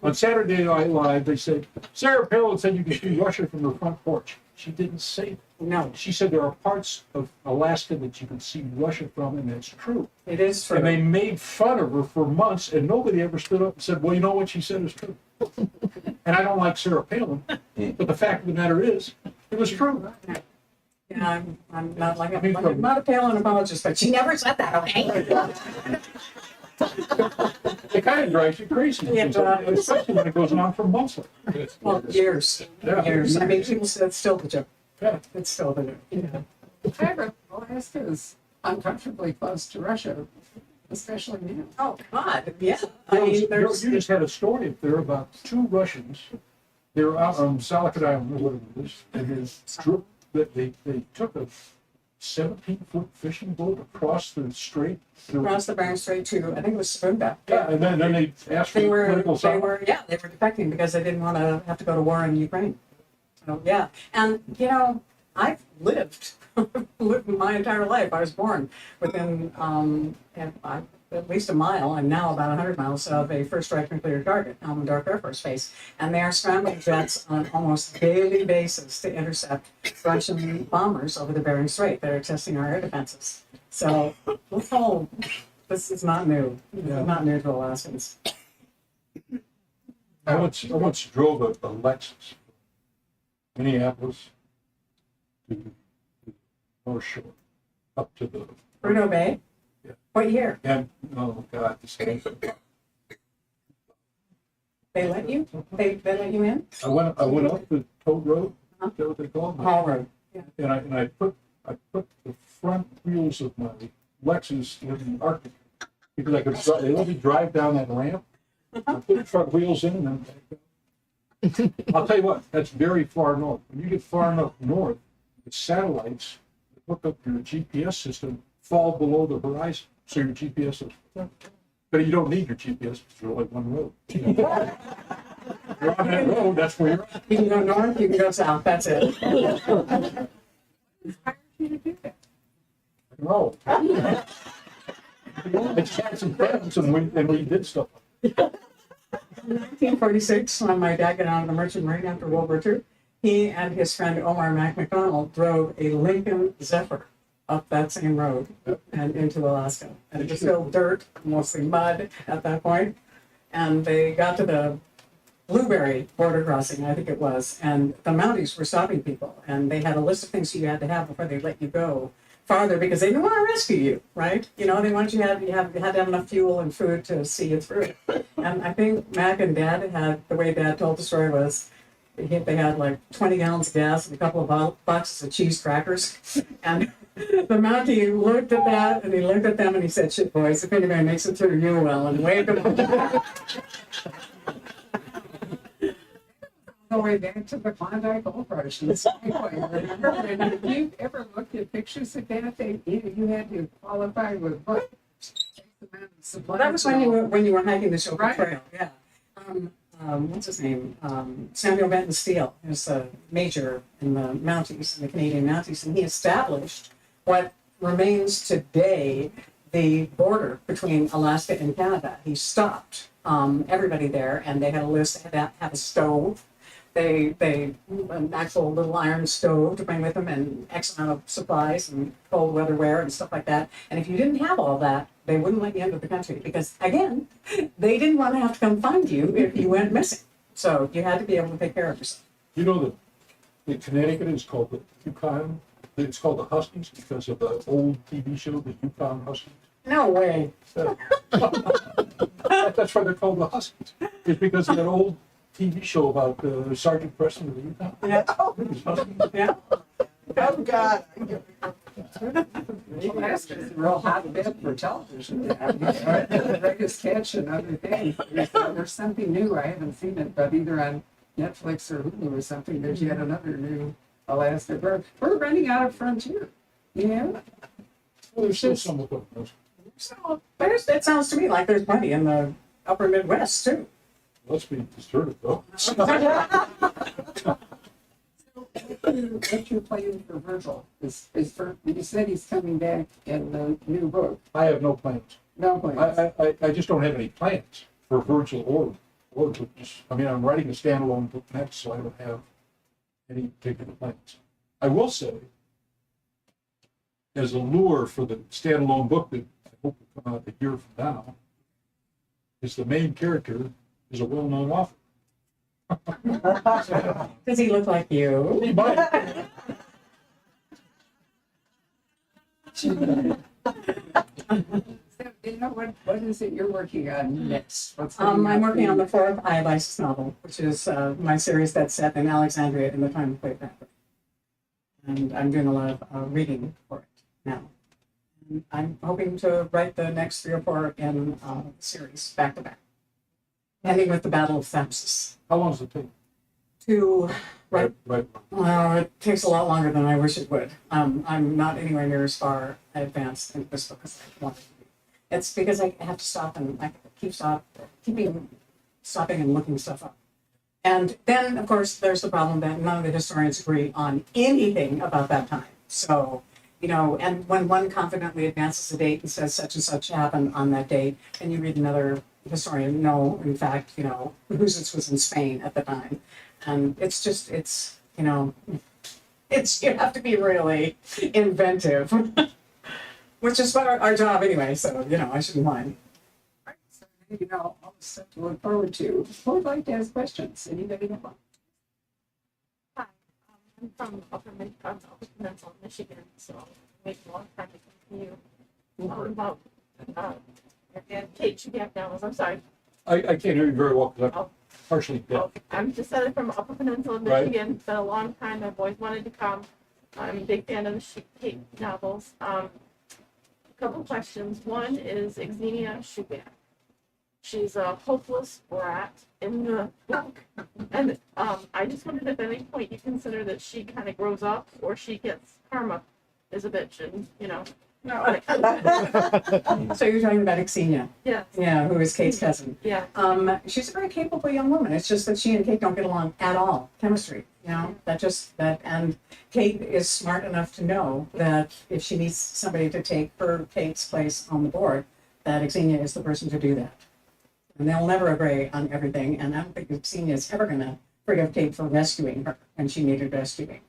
On Saturday Night Live, they said, Sarah Palin said you can see Russia from her front porch. She didn't say that. No, She said there are parts of Alaska that you can see Russia from, and that's true. it is true. And they made fun of her for months, and nobody ever stood up and said, well, you know what she said is true. And I don't like Sarah Palin, but the fact of the matter is, it was true. Yeah, I'm not like I mean, I'm not a Palin apologist, but she never said that. Okay. It kind of drives you crazy, Yeah, especially when it goes on for months. Well, years. Yeah. Years. I mean, people said it's still the joke. Yeah. It's still the joke. Yeah. However, Alaska is uncomfortably close to Russia, especially now. Oh God, yeah. I mean, You there's just had a story up there about two Russians. They were out on Salakit Island, or whatever it is, and they took a 17-foot fishing boat across the strait. across the Bering Strait to I think it was Stabenow. Yeah, and then they asked for They political were asylum. defecting because they didn't want to have to go to war in Ukraine. So yeah, and I've lived my entire life. I was born within at least a mile, and now about 100 miles of a first strike nuclear target, Dark Air Force Base, and they are scrambling jets on an almost daily basis to intercept Russian bombers over the Bering Strait that are testing our air defenses. So this is not new. This is not new to Alaskans. I once drove a Lexus, Minneapolis to the North Shore, up to the. Prudhoe Bay? Yeah. What year? And, oh God, this thing. They let you? They let you in? I went up the toll road, is that what they call it? Hall Road. And I put the front wheels of my Lexus in the Arctic because I could. They let me drive down that ramp. I put the front wheels in, and then I'll tell you what. That's very far north. When you get far enough north, the satellites that hook up your GPS system fall below the horizon, so your GPS system. But you don't need your GPS because there's only one road. You're on that road. That's where you're at. You can go north, you can go south, that's it. Inspired you to do that? No. It's had some friends, and we did stuff. In 1946, when my dad got out of the Merchant Marine after World War II, he and his friend Omar Mac McDonald drove a Lincoln Zephyr up that same road and into Alaska. And it was still dirt, mostly mud at that point. And they got to the Blueberry border crossing, I think it was, and the Mounties were stopping people. And they had a list of things that you had to have before they let you go farther because they didn't want to rescue you, right? They wanted you had to have enough fuel and food to see you through it. And I think Mac and Dad the way Dad told the story was, they had like 20 gallons of gas and a couple of boxes of cheese crackers. And the Mountie looked at that and he looked at them and he said, "Shit, boys, if anybody makes it through, you will," and waved them. The way back to the Klondike Gold Rush. Remember, and if you ever looked at pictures of that, you had to qualify with what? Well, that was when you were hiking the Chopin Right. Trail, yeah. what's his name? Samuel Benton Steele. He was a major in the Mounties, in the Canadian Mounties, and he established what remains today the border between Alaska and Canada. He stopped everybody there, and they had a list. They had to have a stove. They an actual little iron stove to bring with them, and X amount of supplies and cold weather wear and stuff like that. And if you didn't have all that, they wouldn't let you into the country because, again, they didn't want to have to come find you if you went missing. So you had to be able to take care of yourself. You know that in Connecticut is called the Yukon, it's called the Huskies because of the old TV show, the Yukon Huskies. No way. That's why they're called the Huskies. It's because of that old TV show about Sergeant Preston of the Yukon. Yeah. Huskies. Yeah. Oh, God. Alaska is a real hotbed for television. The biggest catch and other things. There's something new. I haven't seen it, but either on Netflix or Hulu or something, there's yet another new Alaska bird. We're running out of frontier. You know? Well, there's still some of those. So it sounds to me like there's plenty in the upper Midwest too. Let's be deserted though. What's your plan for Virgil? You said he's coming back in the new book. I have no plans. No plans. I just don't have any plans for Virgil or just, I mean, I'm writing a standalone book next, so I don't have any particular plans. I will say, as a lure for the standalone book that I hope will come out a year from now, is the main character is a well-known author. Does he look like you? He might. You know what is it you're working on next? What's coming I'm out working for on you? the fourth Aviation novel, which is my series that's set in Alexandria in the time of Cleopatra. And I'm doing a lot of reading for it now. And I'm hoping to write the next 3 or 4 in series back to back, ending with the Battle of Thapsus. How long does it take? To write, Right. well, it takes a lot longer than I wish it would. I'm not anywhere near as far advanced in this book as I want to be. It's because I have to stop and I keep stopping and looking stuff up. And then, of course, there's the problem that none of the historians agree on anything about that time. So, you know, and when one confidently advances a date and says such and such happened on that date, and you read another historian, no, in fact, you know, Husitz was in Spain at the time. And it's just, you know, you have to be really inventive, which is our job anyway. So, you know, I shouldn't mind. Right, so, you know, all the stuff to look forward to. Who would like to ask questions? Anybody have one? Hi, I'm from Upper Peninsula, Michigan, so wait a long time to come to you. About Kate Shugak novels. I'm sorry. I can't hear you very well because I'm Oh. partially deaf. Oh, I'm just from Upper Peninsula, Right. Michigan. It's been a long time. I've always wanted to come. I'm a big fan of the Kate novels. A couple questions. One is Xenia Shugak. She's a hopeless brat in the book. And I just wondered if at any point you consider that she kind of grows up or she gets karma as a bitch and, you know. No. So you're talking about Xenia, Yeah, yeah, who is Kate's cousin. yeah. She's a very capable young woman. It's just that she and Kate don't get along at all. Chemistry, you know, and Kate is smart enough to know that if she needs somebody to take Kate's place on the board, that Xenia is the person to do that. And they'll never agree on everything. And I don't think Xenia is ever going to forgive Kate for rescuing her when she needed rescuing.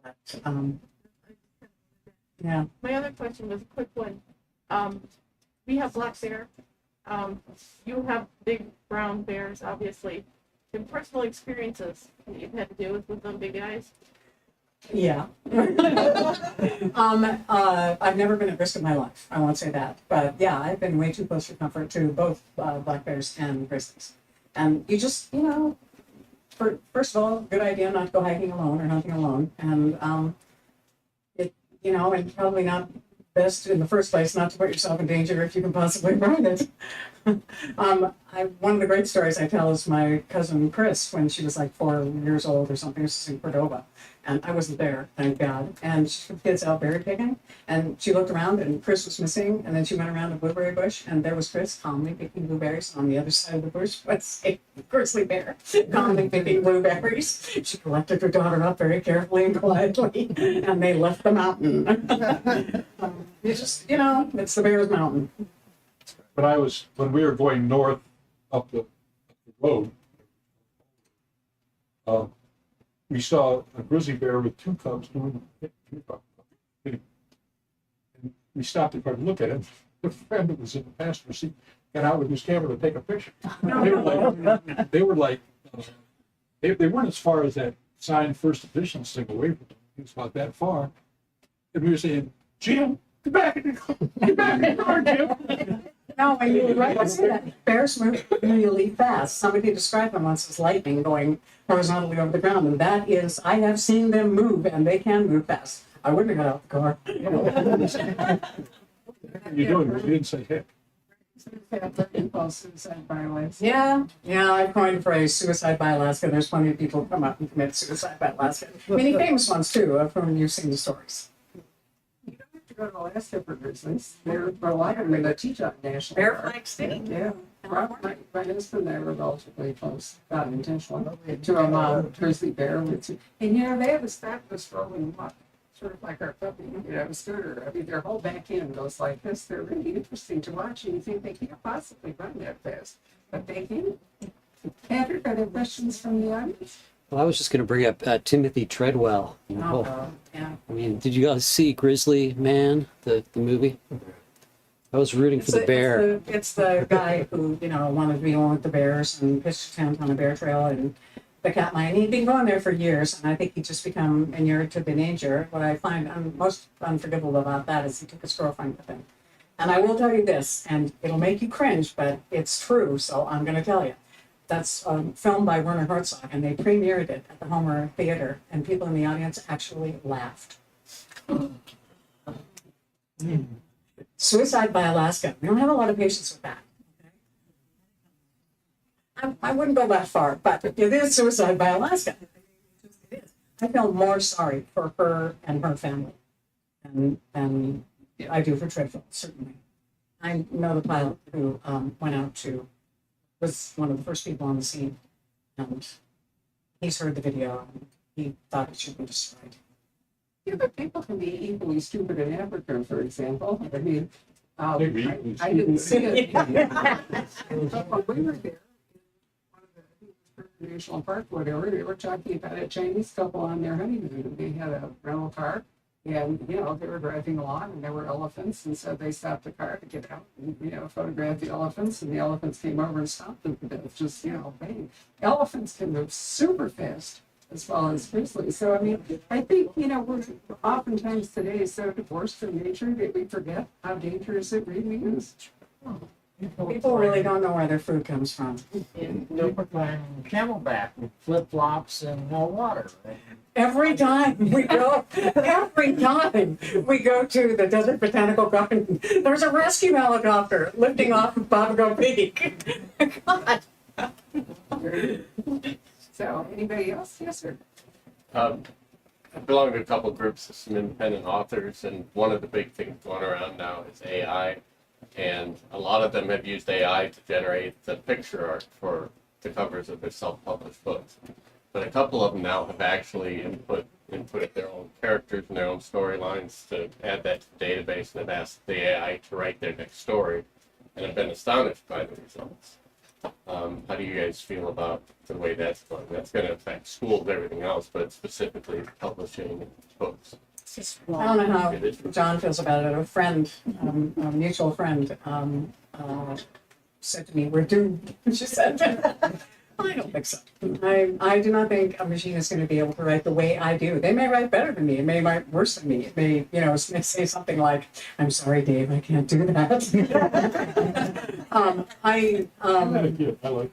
But, yeah. My other question was a quick one. We have black bear. You have big brown bears, obviously. In personal experiences that you've had to deal with them big guys. Yeah. I've never been at risk of my life. I won't say that. But yeah, I've been way too close for comfort to both black bears and grizzlies. And you just, you know, first of all, good idea not to go hiking alone or hunting alone. And you know, and probably not best in the first place not to put yourself in danger if you can possibly avoid it. one of the great stories I tell is my cousin Chris, when she was like 4 years old or something, this is in Cordova. And I wasn't there, thank God. And she took the kids out berry picking, and she looked around and Chris was missing. And then she went around a blueberry bush, and there was Chris calmly picking blueberries. On the other side of the bush was a grizzly bear calmly picking blueberries. She collected her daughter up very carefully and quietly, and they left the mountain. You just, it's the bear's mountain. When we were going north up the road, we saw a grizzly bear with 2 cubs doing and we stopped and tried to look at it. The friend that was in the passenger seat got out with his camera to take a picture. They weren't as far as that signed first edition thing away from them. It was about that far. And we were saying, Jim, get back in the car, Jim. No, and you're right to say that. Bears move really fast. Somebody described them once as lightning going horizontally over the ground, and that is, I have seen them move, and they can move fast. I wouldn't have got out the car. You doing? You didn't say heck. Impulse suicide by Alaska. Yeah, I coined the phrase suicide by Alaska. There's plenty of people who come out and commit suicide by Alaska. Many famous ones, too, of whom you've seen the stories. You don't have to go to Alaska for grizzlies. There are a lot of them in the Teton National Bear Park. Flag State. Yeah. My husband and I were relatively close, not intentionally, to a grizzly bear with two. And they have a fabulous rolling walk, sort of like our puppy, a scooter. I mean, their whole back end goes like this. They're really interesting to watch, and you think they can't possibly run that fast, but they can. Patrick, are there questions from the audience? Well, I was just going to bring up Timothy Treadwell. Yeah. I mean, did you guys see Grizzly Man, the movie? I was rooting for the bear. It's the guy who, wanted to be one with the bears and pitched a tent on a bear trail and the cat mine. He'd been going there for years, and I think he'd just become inured to the danger. What I find most unforgivable about that is he took his girlfriend with him. And I will tell you this, and it'll make you cringe, but it's true, so I'm going to tell you. That's filmed by Werner Herzog, and they premiered it at the Homer Theater, and people in the audience actually laughed. Suicide by Alaska. We don't have a lot of patience with that. I wouldn't go that far, but it is suicide by Alaska. It is. I feel more sorry for her and her family than I do for Treadwell, certainly. I know the pilot who went out was one of the first people on the scene, and he's heard the video, and he thought it should be destroyed. Yeah, but people can be equally stupid in Africa, for example. I mean, I didn't see it. But when we were there, one of the national park, whatever, they were talking about a Chinese couple on their honeymoon. They had a rental car, and they were driving along, and there were elephants, and so they stopped the car to get out and photograph the elephants, and the elephants came over and stopped them. It's just bang. Elephants can move super fast, as well as grizzlies. So, I mean, I think, we're oftentimes today so divorced from nature that we forget how dangerous it really is. People really don't know where their food comes from. They're wearing camelback with flip-flops and no water. Every time we go to the Desert Botanical Garden, there's a rescue helicopter lifting off of Babago Peak. God. So, anybody else? Yes, sir. I belong to a couple groups of some independent authors, and one of the big things going around now is AI. And a lot of them have used AI to generate the picture art for the covers of their self-published books. But a couple of them now have actually inputted their own characters and their own storylines to add that to the database, and have asked the AI to write their next story, and have been astonished by the results. How do you guys feel about the way that's going? That's going to affect schools and everything else, but specifically publishing books. I don't know how John feels about it. A friend, a mutual friend, said to me, "We're doomed." She said, "I don't think so. I do not think a machine is going to be able to write the way I do. They may write better than me. It may write worse than me. It may, say something like, 'I'm sorry, Dave, I can't do that.'" I like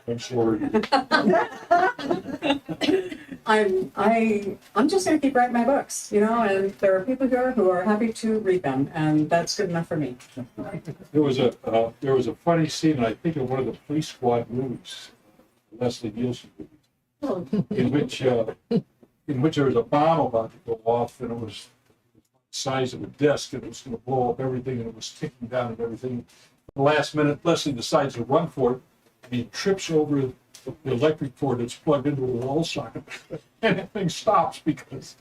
I'm sorry. I'm just gonna keep writing my books, you know, and there are people here who are happy to read them, and that's good enough for me. There was a funny scene, I think in one of the Police Squad movies, Leslie Nielsen movies, in which there was a bomb about to go off, and it was the size of a desk, and it was going to blow up everything, and it was ticking down and everything. At the last minute, Leslie decides to run for it, and he trips over the electric cord that's plugged into a wall socket, and the thing stops because.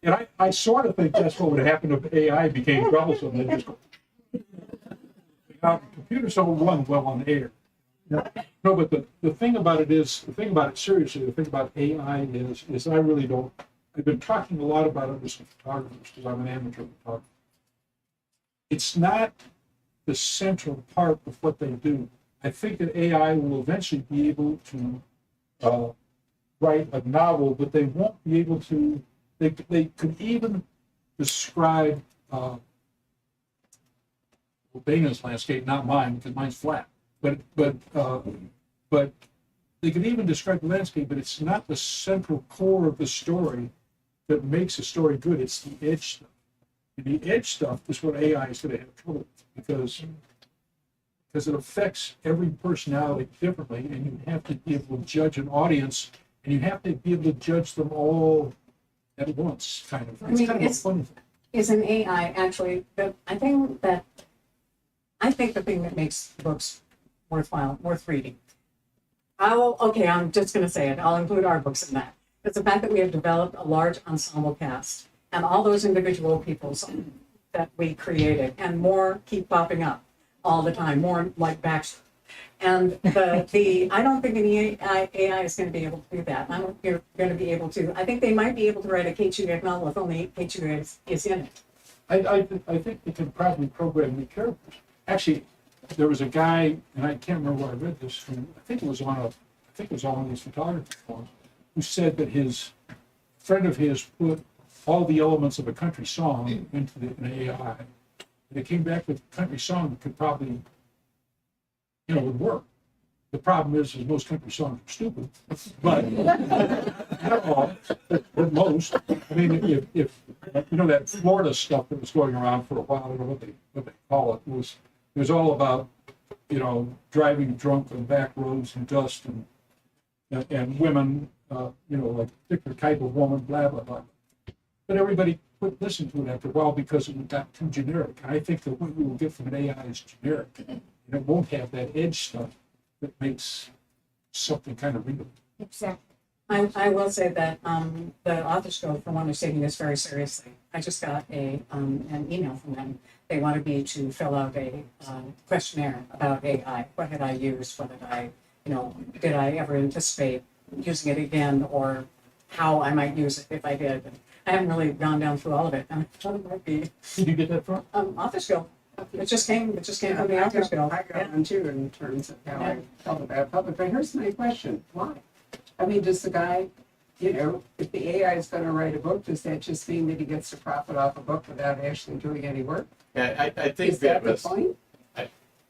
And I sort of think that's what would happen if AI became troublesome. They just go. Now, computers don't run well on air. No, but the thing about it is, seriously, the thing about AI is I really don't, I've been talking a lot about it with some photographers because I'm an amateur photographer. It's not the central part of what they do. I think that AI will eventually be able to write a novel, but they won't be able to, they could even describe Dana's landscape, not mine, because mine's flat. But they can even describe the landscape, but it's not the central core of the story that makes a story good. It's the edge stuff. And the edge stuff is what AI is going to have trouble with because it affects every personality differently, and you have to be able to judge an audience, and you have to be able to judge them all at once, kind of. It's kind of a funny thing. Is an AI actually, I think the thing that makes books worthwhile, worth reading. I'm just going to say it. I'll include our books in that. It's the fact that we have developed a large ensemble cast, and all those individual people that we created, and more keep popping up all the time, more like Baxter. And I don't think any AI is going to be able to do that. I don't think you're going to be able to. I think they might be able to write a Kate Shugak novel if only Kate Shugak is in it. I think they can probably program the characters. Actually, there was a guy, and I can't remember where I read this from. I think it was on one of these photography forums, who said that his friend of his put all the elements of a country song into an AI, and it came back with a country song that could probably, would work. The problem is most country songs are stupid, but not all, but most. I mean, if that Florida stuff that was going around for a while, I don't know what they call it, was all about, driving drunk on back roads and dust and women, like a particular type of woman, blah, blah, blah. But everybody would listen to it after a while because it got too generic. And I think that what we will get from an AI is generic. And it won't have that edge stuff that makes something kind of readable. Exactly. I will say that the Authors Guild, for one, is taking this very seriously. I just got an email from them. They wanted me to fill out a questionnaire about AI. What had I used? What did I, did I ever anticipate using it again, or how I might use it if I did? And I haven't really gone down through all of it. And I thought it might be Did you get that from? Authors Guild. It just came from the Authors Guild. I got one too in terms of how I felt about public. But here's my question: why? I mean, does the guy, if the AI is going to write a book, does that just mean that he gets to profit off a book without actually doing any work? Yeah, I think Is that the was point?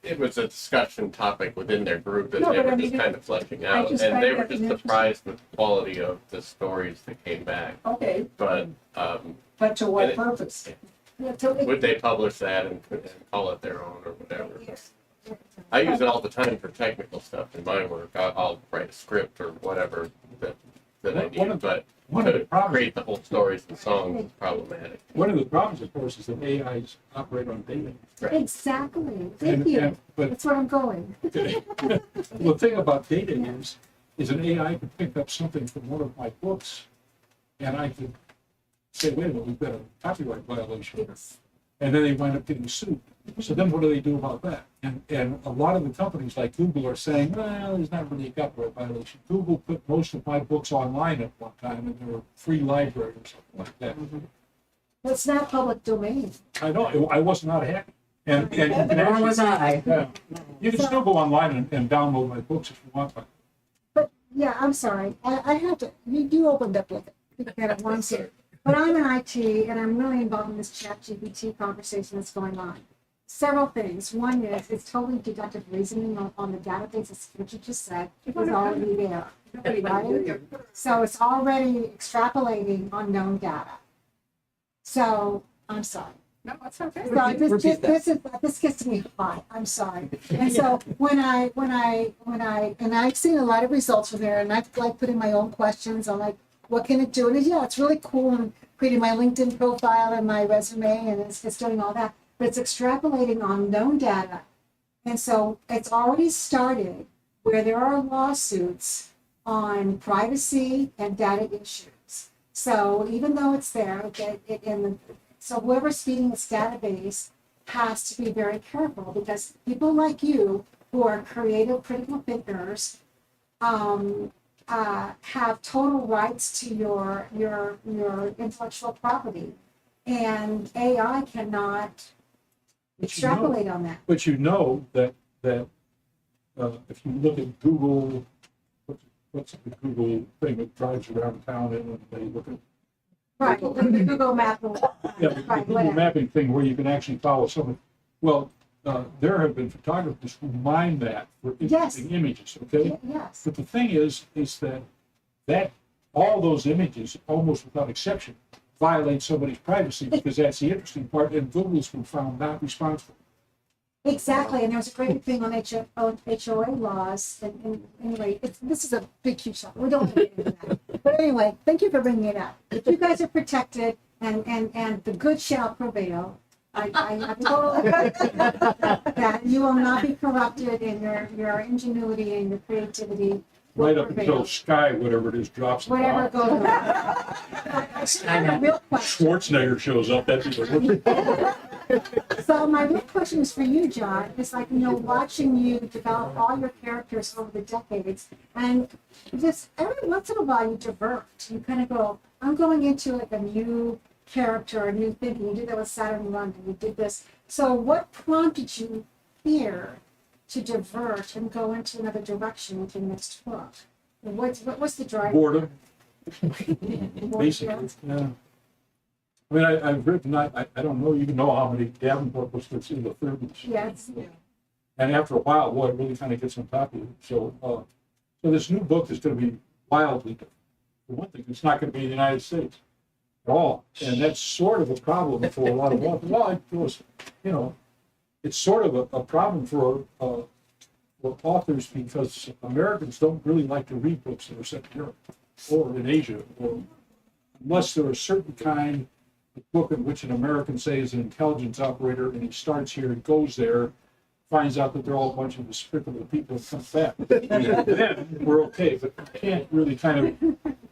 it was a discussion topic within their group that No, they but were I just mean, kind of fleshing I out, just and find they that were just interesting. surprised with the quality of the stories that came back. Okay, But but to what and it- purpose? Yeah, so would they publish that and call it their own or whatever? I use it all the time for technical stuff in my work. I'll write a script or whatever that I One need, of- but One of the to problems, create the whole stories and songs is problematic. of course, is that AIs operate on data. exactly. Thank you. But That's where I'm going. the thing about data is an AI could pick up something from one of my books, and I could say, wait a minute, we've got a copyright violation here. And then they wind up getting sued. So then what do they do about that? And a lot of the companies like Google are saying, well, there's not really a copyright violation. Google put most of my books online at one time, and they were free library or something like that. Well, it's not public domain. I know, I was not happy. And you can Nor actually, was I. yeah, you can still go online and download my books if you want. But yeah, I'm sorry. I have to, you opened up with it. You had it once here. But I'm in IT and I'm really involved in this chat GPT conversation that's going on. several things. One is it's totally deductive reasoning on the database, as what you just said, is already there. Nobody can hear you. So it's already extrapolating on known data. So I'm sorry. No, it's okay. So this gets me hot. I'm sorry. And so when I've seen a lot of results from there, and I've like put in my own questions on like what can it do, and yeah, it's really cool and creating my LinkedIn profile and my resume, and it's doing all that, but it's extrapolating on known data, and so it's already started where there are lawsuits on privacy and data issues. So even though it's there, so whoever's feeding this database has to be very careful, because people like you who are creative, critical thinkers have total rights to your intellectual property, and AI cannot extrapolate on that. But you know that if you look at Google, what's the Google thing that drives around town and they look at Right, the Google Map. yeah, the Google mapping thing where you can actually follow someone. Well, there have been photographers who mine that for interesting images, okay? Yes. But the thing is that all those images, almost without exception, violate somebody's privacy, because that's the interesting part, and Google's been found not responsible. Exactly, and there's a great thing on HOA laws, and anyway, this is a big, huge topic. We don't get into that. But anyway, thank you for bringing it up. If you guys are protected and the good shall prevail, I have total that you will not be corrupted, and your ingenuity and your creativity will Right up prevail. until Sky, whatever it is, drops the Whatever bomb. goes on. My real question. Schwarzenegger shows up, that's either. So my real question is for you, John. It's like, watching you develop all your characters over the decades, and just every once in a while you divert. You kind of go, I'm going into like a new character, a new thinking. You did that with Saturn London. You did this. So what prompted you here to divert and go into another direction with your next book? And what's the driver? Boredom, Boredom? basically, yeah. I mean, I've written, I don't know, even know how many Davenport books that's in the 30s. Yes. And after a while, boy, it really kind of gets on top of you. So this new book is going to be wildly different. For one thing, it's not going to be in the United States at all. And that's sort of a problem for a lot of authors. Well, it was, it's sort of a problem for authors, because Americans don't really like to read books that are set in Europe or in Asia, or unless they're a certain kind of book in which an American, say, is an intelligence operator, and he starts here and goes there, finds out that they're all a bunch of despicable people and comes back. Then we're okay, but you can't really kind of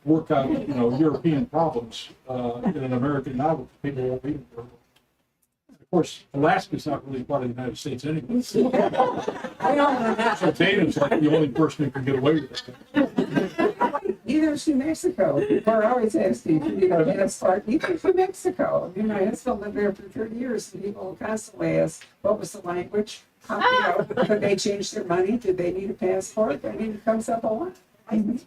work out, European problems in an American novel. People won't read it very well. Of course, Alaska's not really part of the United States anyway. I don't know that. So Dana's like the only person who can get away with it. Either is New Mexico. People are always asking, that's part, either New Mexico. My husband lived there for 30 years, and people constantly ask, what was the language? Could they change their money? Did they need a passport? It comes up a lot. I mean,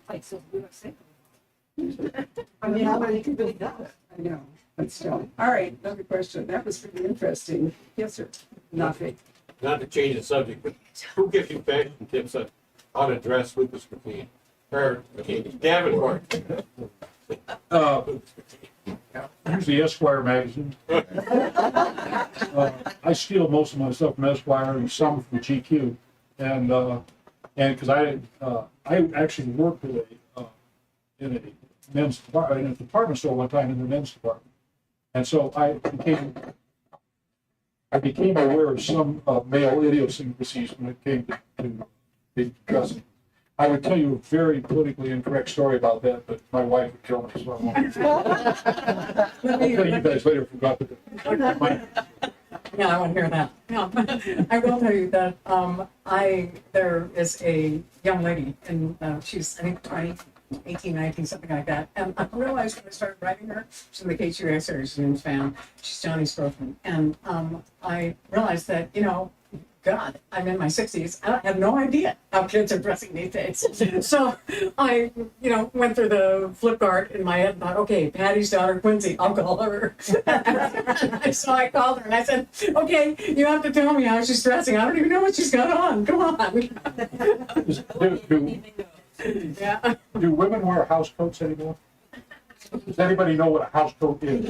nobody can really do it. I know, but still. All right, another question. That was pretty interesting. Yes, sir. Nothing. Not to change the subject, but who gives you fashion tips on how to dress Lucas McLean? Or Davenport? Usually Esquire magazine. I steal most of my stuff from Esquire and some from GQ, and because I actually worked with in a men's in a department store one time in the men's department, and so I became aware of some male idiosyncrasies when it came to dressing. I would tell you a very politically incorrect story about that, but my wife would kill me, so I won't. I'll tell you guys later if we got to the. Yeah, I want to hear that. Yeah. I will tell you that there is a young lady, and she's, I think, 20, 18, 19, something like that. And I realized when I started writing her, she's in the Kate Shugak series, James fan. She's Johnny's girlfriend. And I realized that, God, I'm in my 60s. I have no idea how kids are dressing these days. So I, went through the flip chart in my head and thought, okay, Patty's daughter, Quincy, I'll call her. So I called her and I said, okay, you have to tell me how she's dressing. I don't even know what she's got on. Come on. Yeah. Do women wear house coats anymore? Does anybody know what a house coat is?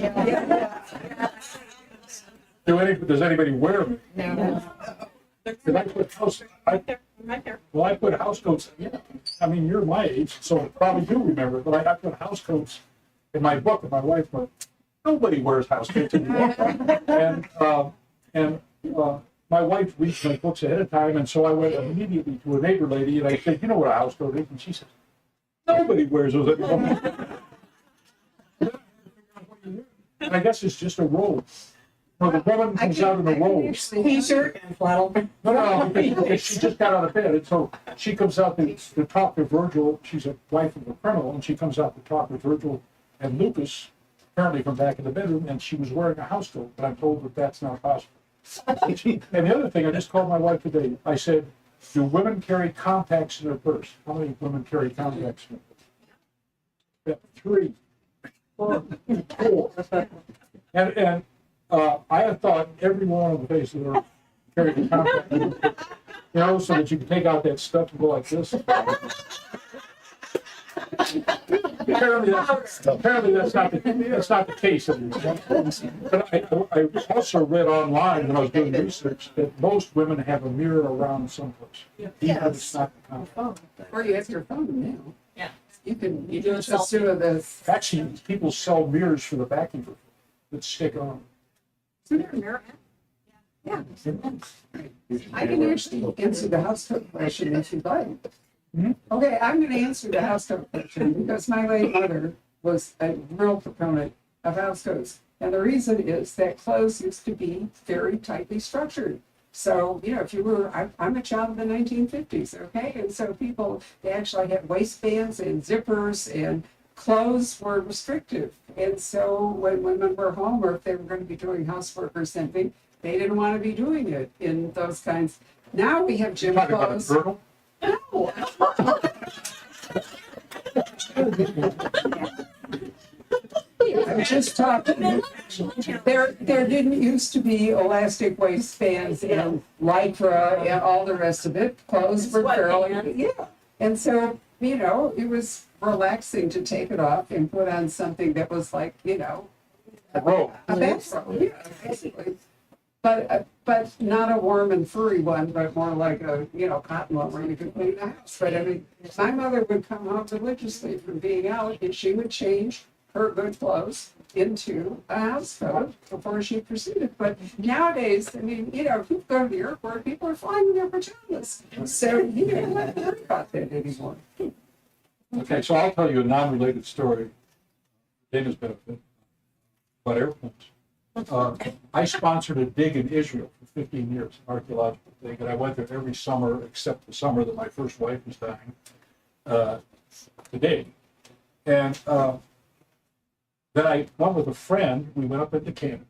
Does anybody wear them? No. Did I put house, I put house coats, yeah, I mean, you're my age, so I probably do remember, but I put house coats in my book, and my wife went, nobody wears house coats anymore. And my wife reads my books ahead of time, and so I went immediately to a neighbor lady, and I said, you know what a house coat is? And she said, nobody wears those anymore. And I guess it's just a robe. No, the woman comes out in a robe. T-shirt and flannel. No, because she just got out of bed, and so she comes out to talk to Virgil. She's a wife of a colonel, and she comes out to talk to Virgil and Lucas, apparently from back in the bedroom, and she was wearing a house coat, but I'm told that that's not possible. And the other thing, I just called my wife today. I said, do women carry contacts in their purse? How many women carry contacts in their purse? Yeah, 3. 4. And I had thought every one on the face of the earth carried a compact, so that you can take out that stuff and go like this. Apparently that's not the case anymore. But I also read online when I was doing research that most women have a mirror around someplace. Even if it's not the compact. Or you have your phone now. Yeah. You can just do this. Actually, people sell mirrors for the back of your phone that stick on. Isn't there a mirror? Yeah. I can actually answer the house coat question if you'd like. Okay, I'm going to answer the house coat question because my late mother was a real proponent of house coats. And the reason is that clothes used to be very tightly structured. So, if you were, I'm a child of the 1950s, okay? And so they actually had waistbands and zippers, and clothes were restrictive. And so when women were home, or if they were going to be doing housework or something, they didn't want to be doing it in those kinds. Now we have gym Talking about a clothes. girdle? No. I'm just talking. There didn't used to be elastic waistbands and lycra and all the rest of it. Clothes were fairly, And so, it was relaxing to take it off and put on something that was like, A robe. a bathrobe, basically. But not a warm and furry one, but more like a, cotton one where you could clean the house. But I mean, my mother would come home religiously from being out, and she would change her good clothes into a house coat before she proceeded. But nowadays, I mean, if you go to the airport, people are flying in their pajamas. So you don't have to worry about that anymore. Okay, so I'll tell you a non-related story. Dana's benefit about airplanes. I sponsored a dig in Israel for 15 years, an archaeological dig, and I went there every summer except the summer that my first wife was dying, to dig. And then I went with a friend. We went up into Canada,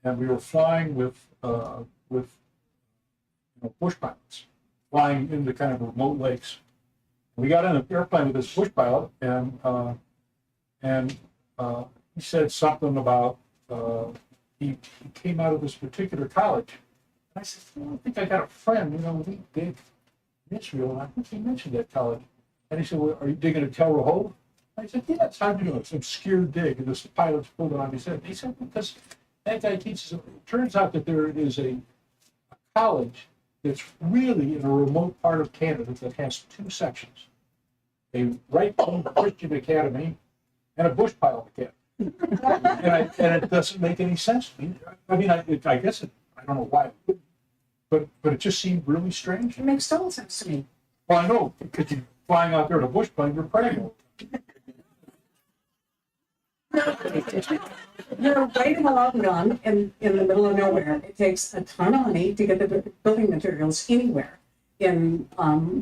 and we were flying with bush pilots, flying into kind of remote lakes. We got in an airplane with this bush pilot, and he said something about he came out of this particular college. And I said, I think I got a friend, we dig in Israel, and I think he mentioned that college. And he said, well, are you digging at Tel Rehoboth? I said, yeah, it's hard to do. It's an obscure dig. And this pilot's pulled it on his head. He said, because that guy teaches, it turns out that there is a college that's really in a remote part of Canada that has 2 sections. A right-wing Christian academy and a bush pilot academy. and it doesn't make any sense to me. I mean, I guess I don't know why it would, but it just seemed really strange. It makes total sense to me. Well, I know, because you're flying out there in a bush plane, you're praying. You're right in the long gun in the middle of nowhere. It takes a ton of money to get the building materials anywhere in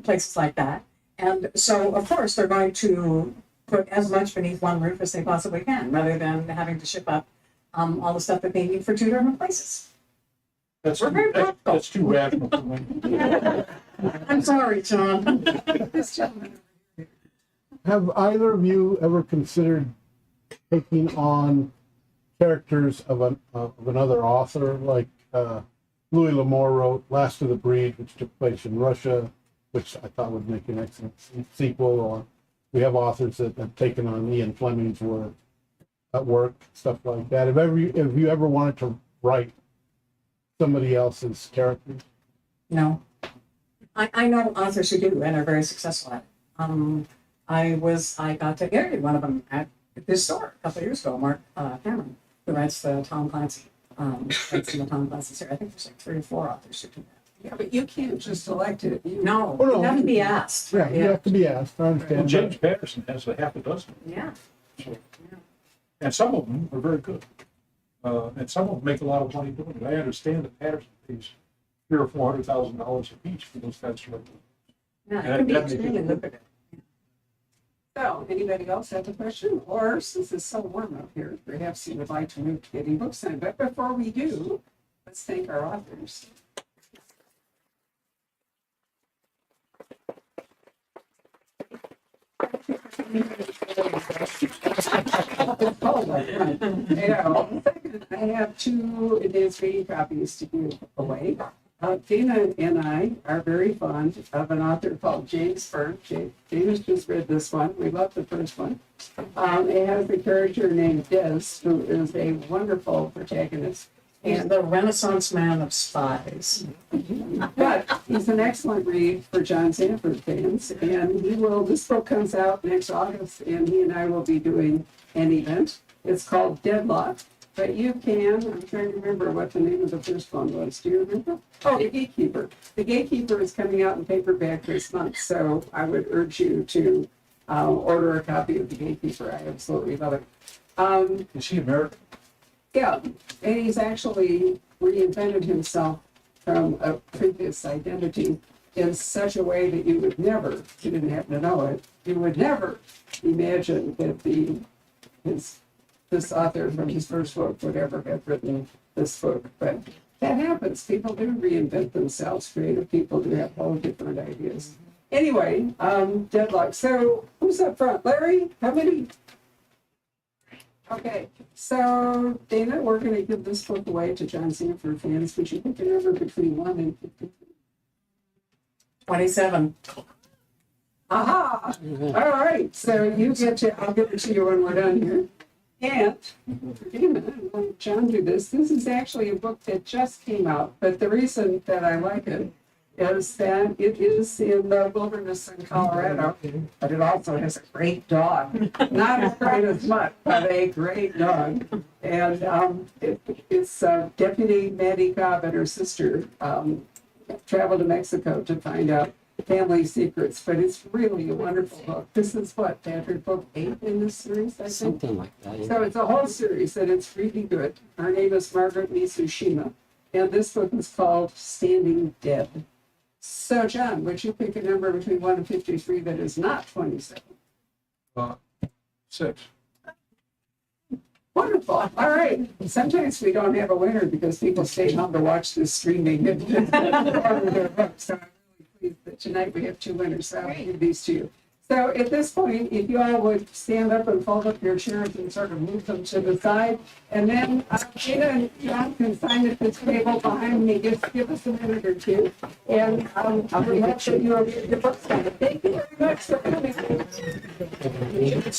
places like that. And so, of course, they're going to put as much beneath one roof as they possibly can, rather than having to ship up all the stuff that they need for 2 different places. That's, We're very that's too rational for me. I'm sorry, John. This gentleman. Have either of you ever considered taking on characters of another author, like Louis L'Amour wrote Last of the Breed, which took place in Russia, which I thought would make an excellent sequel, or we have authors that have taken on Ian Fleming's work, stuff like that. Have you ever wanted to write somebody else's character? No. I know authors who do and are very successful at it. I got to interview one of them at this store a couple of years ago, Mark Cameron, who writes the Tom Clancy, writes in the Tom Clancy series. I think there's like 3 or 4 authors who do that. Yeah, but you can't just elect it. No, Oh, no. you have to be asked. Yeah, you have to be asked. I Well, understand. James Patterson has a half a dozen, Yeah. and some of them are very good. And some of them make a lot of money doing it. I understand that Patterson pays $300,000 or $400,000 a piece for those kinds of. Yeah, it can be That makes it extremely good. lucrative. So, anybody else have a question? Or since it's so warm up here, perhaps you would like to move to getting books signed. But before we do, let's thank our authors. I have 2 advanced reading copies to give away. Dana and I are very fond of an author called James Fern. Dana's just read this one. We love the first one. It has a character named Des, who is a wonderful protagonist. He's the Renaissance man of spies. But he's an excellent read for John Sandford fans, and this book comes out next August, and he and I will be doing an event. It's called Deadlock, but I'm trying to remember what the name of the first one was. Do you remember? Oh, The Gatekeeper. The Gatekeeper is coming out in paperback this month, so I would urge you to order a copy of The Gatekeeper. I absolutely love it. Is he American? Yeah, and he's actually reinvented himself from a previous identity in such a way that you didn't happen to know it, you would never imagine that this author from his first book would ever have written this book. But that happens. People do reinvent themselves. Creative people do have whole different ideas. Anyway, Deadlock. So who's up front? Larry, how many? Okay, so Dana, we're going to give this book away to John Sandford fans. Would you pick a number between 1 and 50? 27. Aha! All right, so I'll give it to you when we're done here. And for Dana, I'm going to John do this. This is actually a book that just came out, but the reason that I like it is that it is in the wilderness in Colorado, but it also has a great dog. Not as great as Mutt, but a great dog. And it's Deputy Maddie Cobb and her sister traveled to Mexico to find out family secrets, but it's really a wonderful book. This is what, Patrick, book 8 in this series, I think? Something like that. Yeah. So it's a whole series, and it's really good. Her name is Margaret Mitsushima, and this book is called Standing Dead. So, John, would you pick a number between 1 and 53 that is not 27? 6. Wonderful. All right. Sometimes we don't have a winner because people stay home to watch this streaming. So I'm really pleased that tonight we have 2 winners. So I'll give these to you. So at this point, if you all would stand up and fold up your chairs and sort of move them to the side, and then Gina and John can sign at this table behind me. Just give us a minute or 2, and I'll be happy that you will get your book signed. Thank you very much for coming.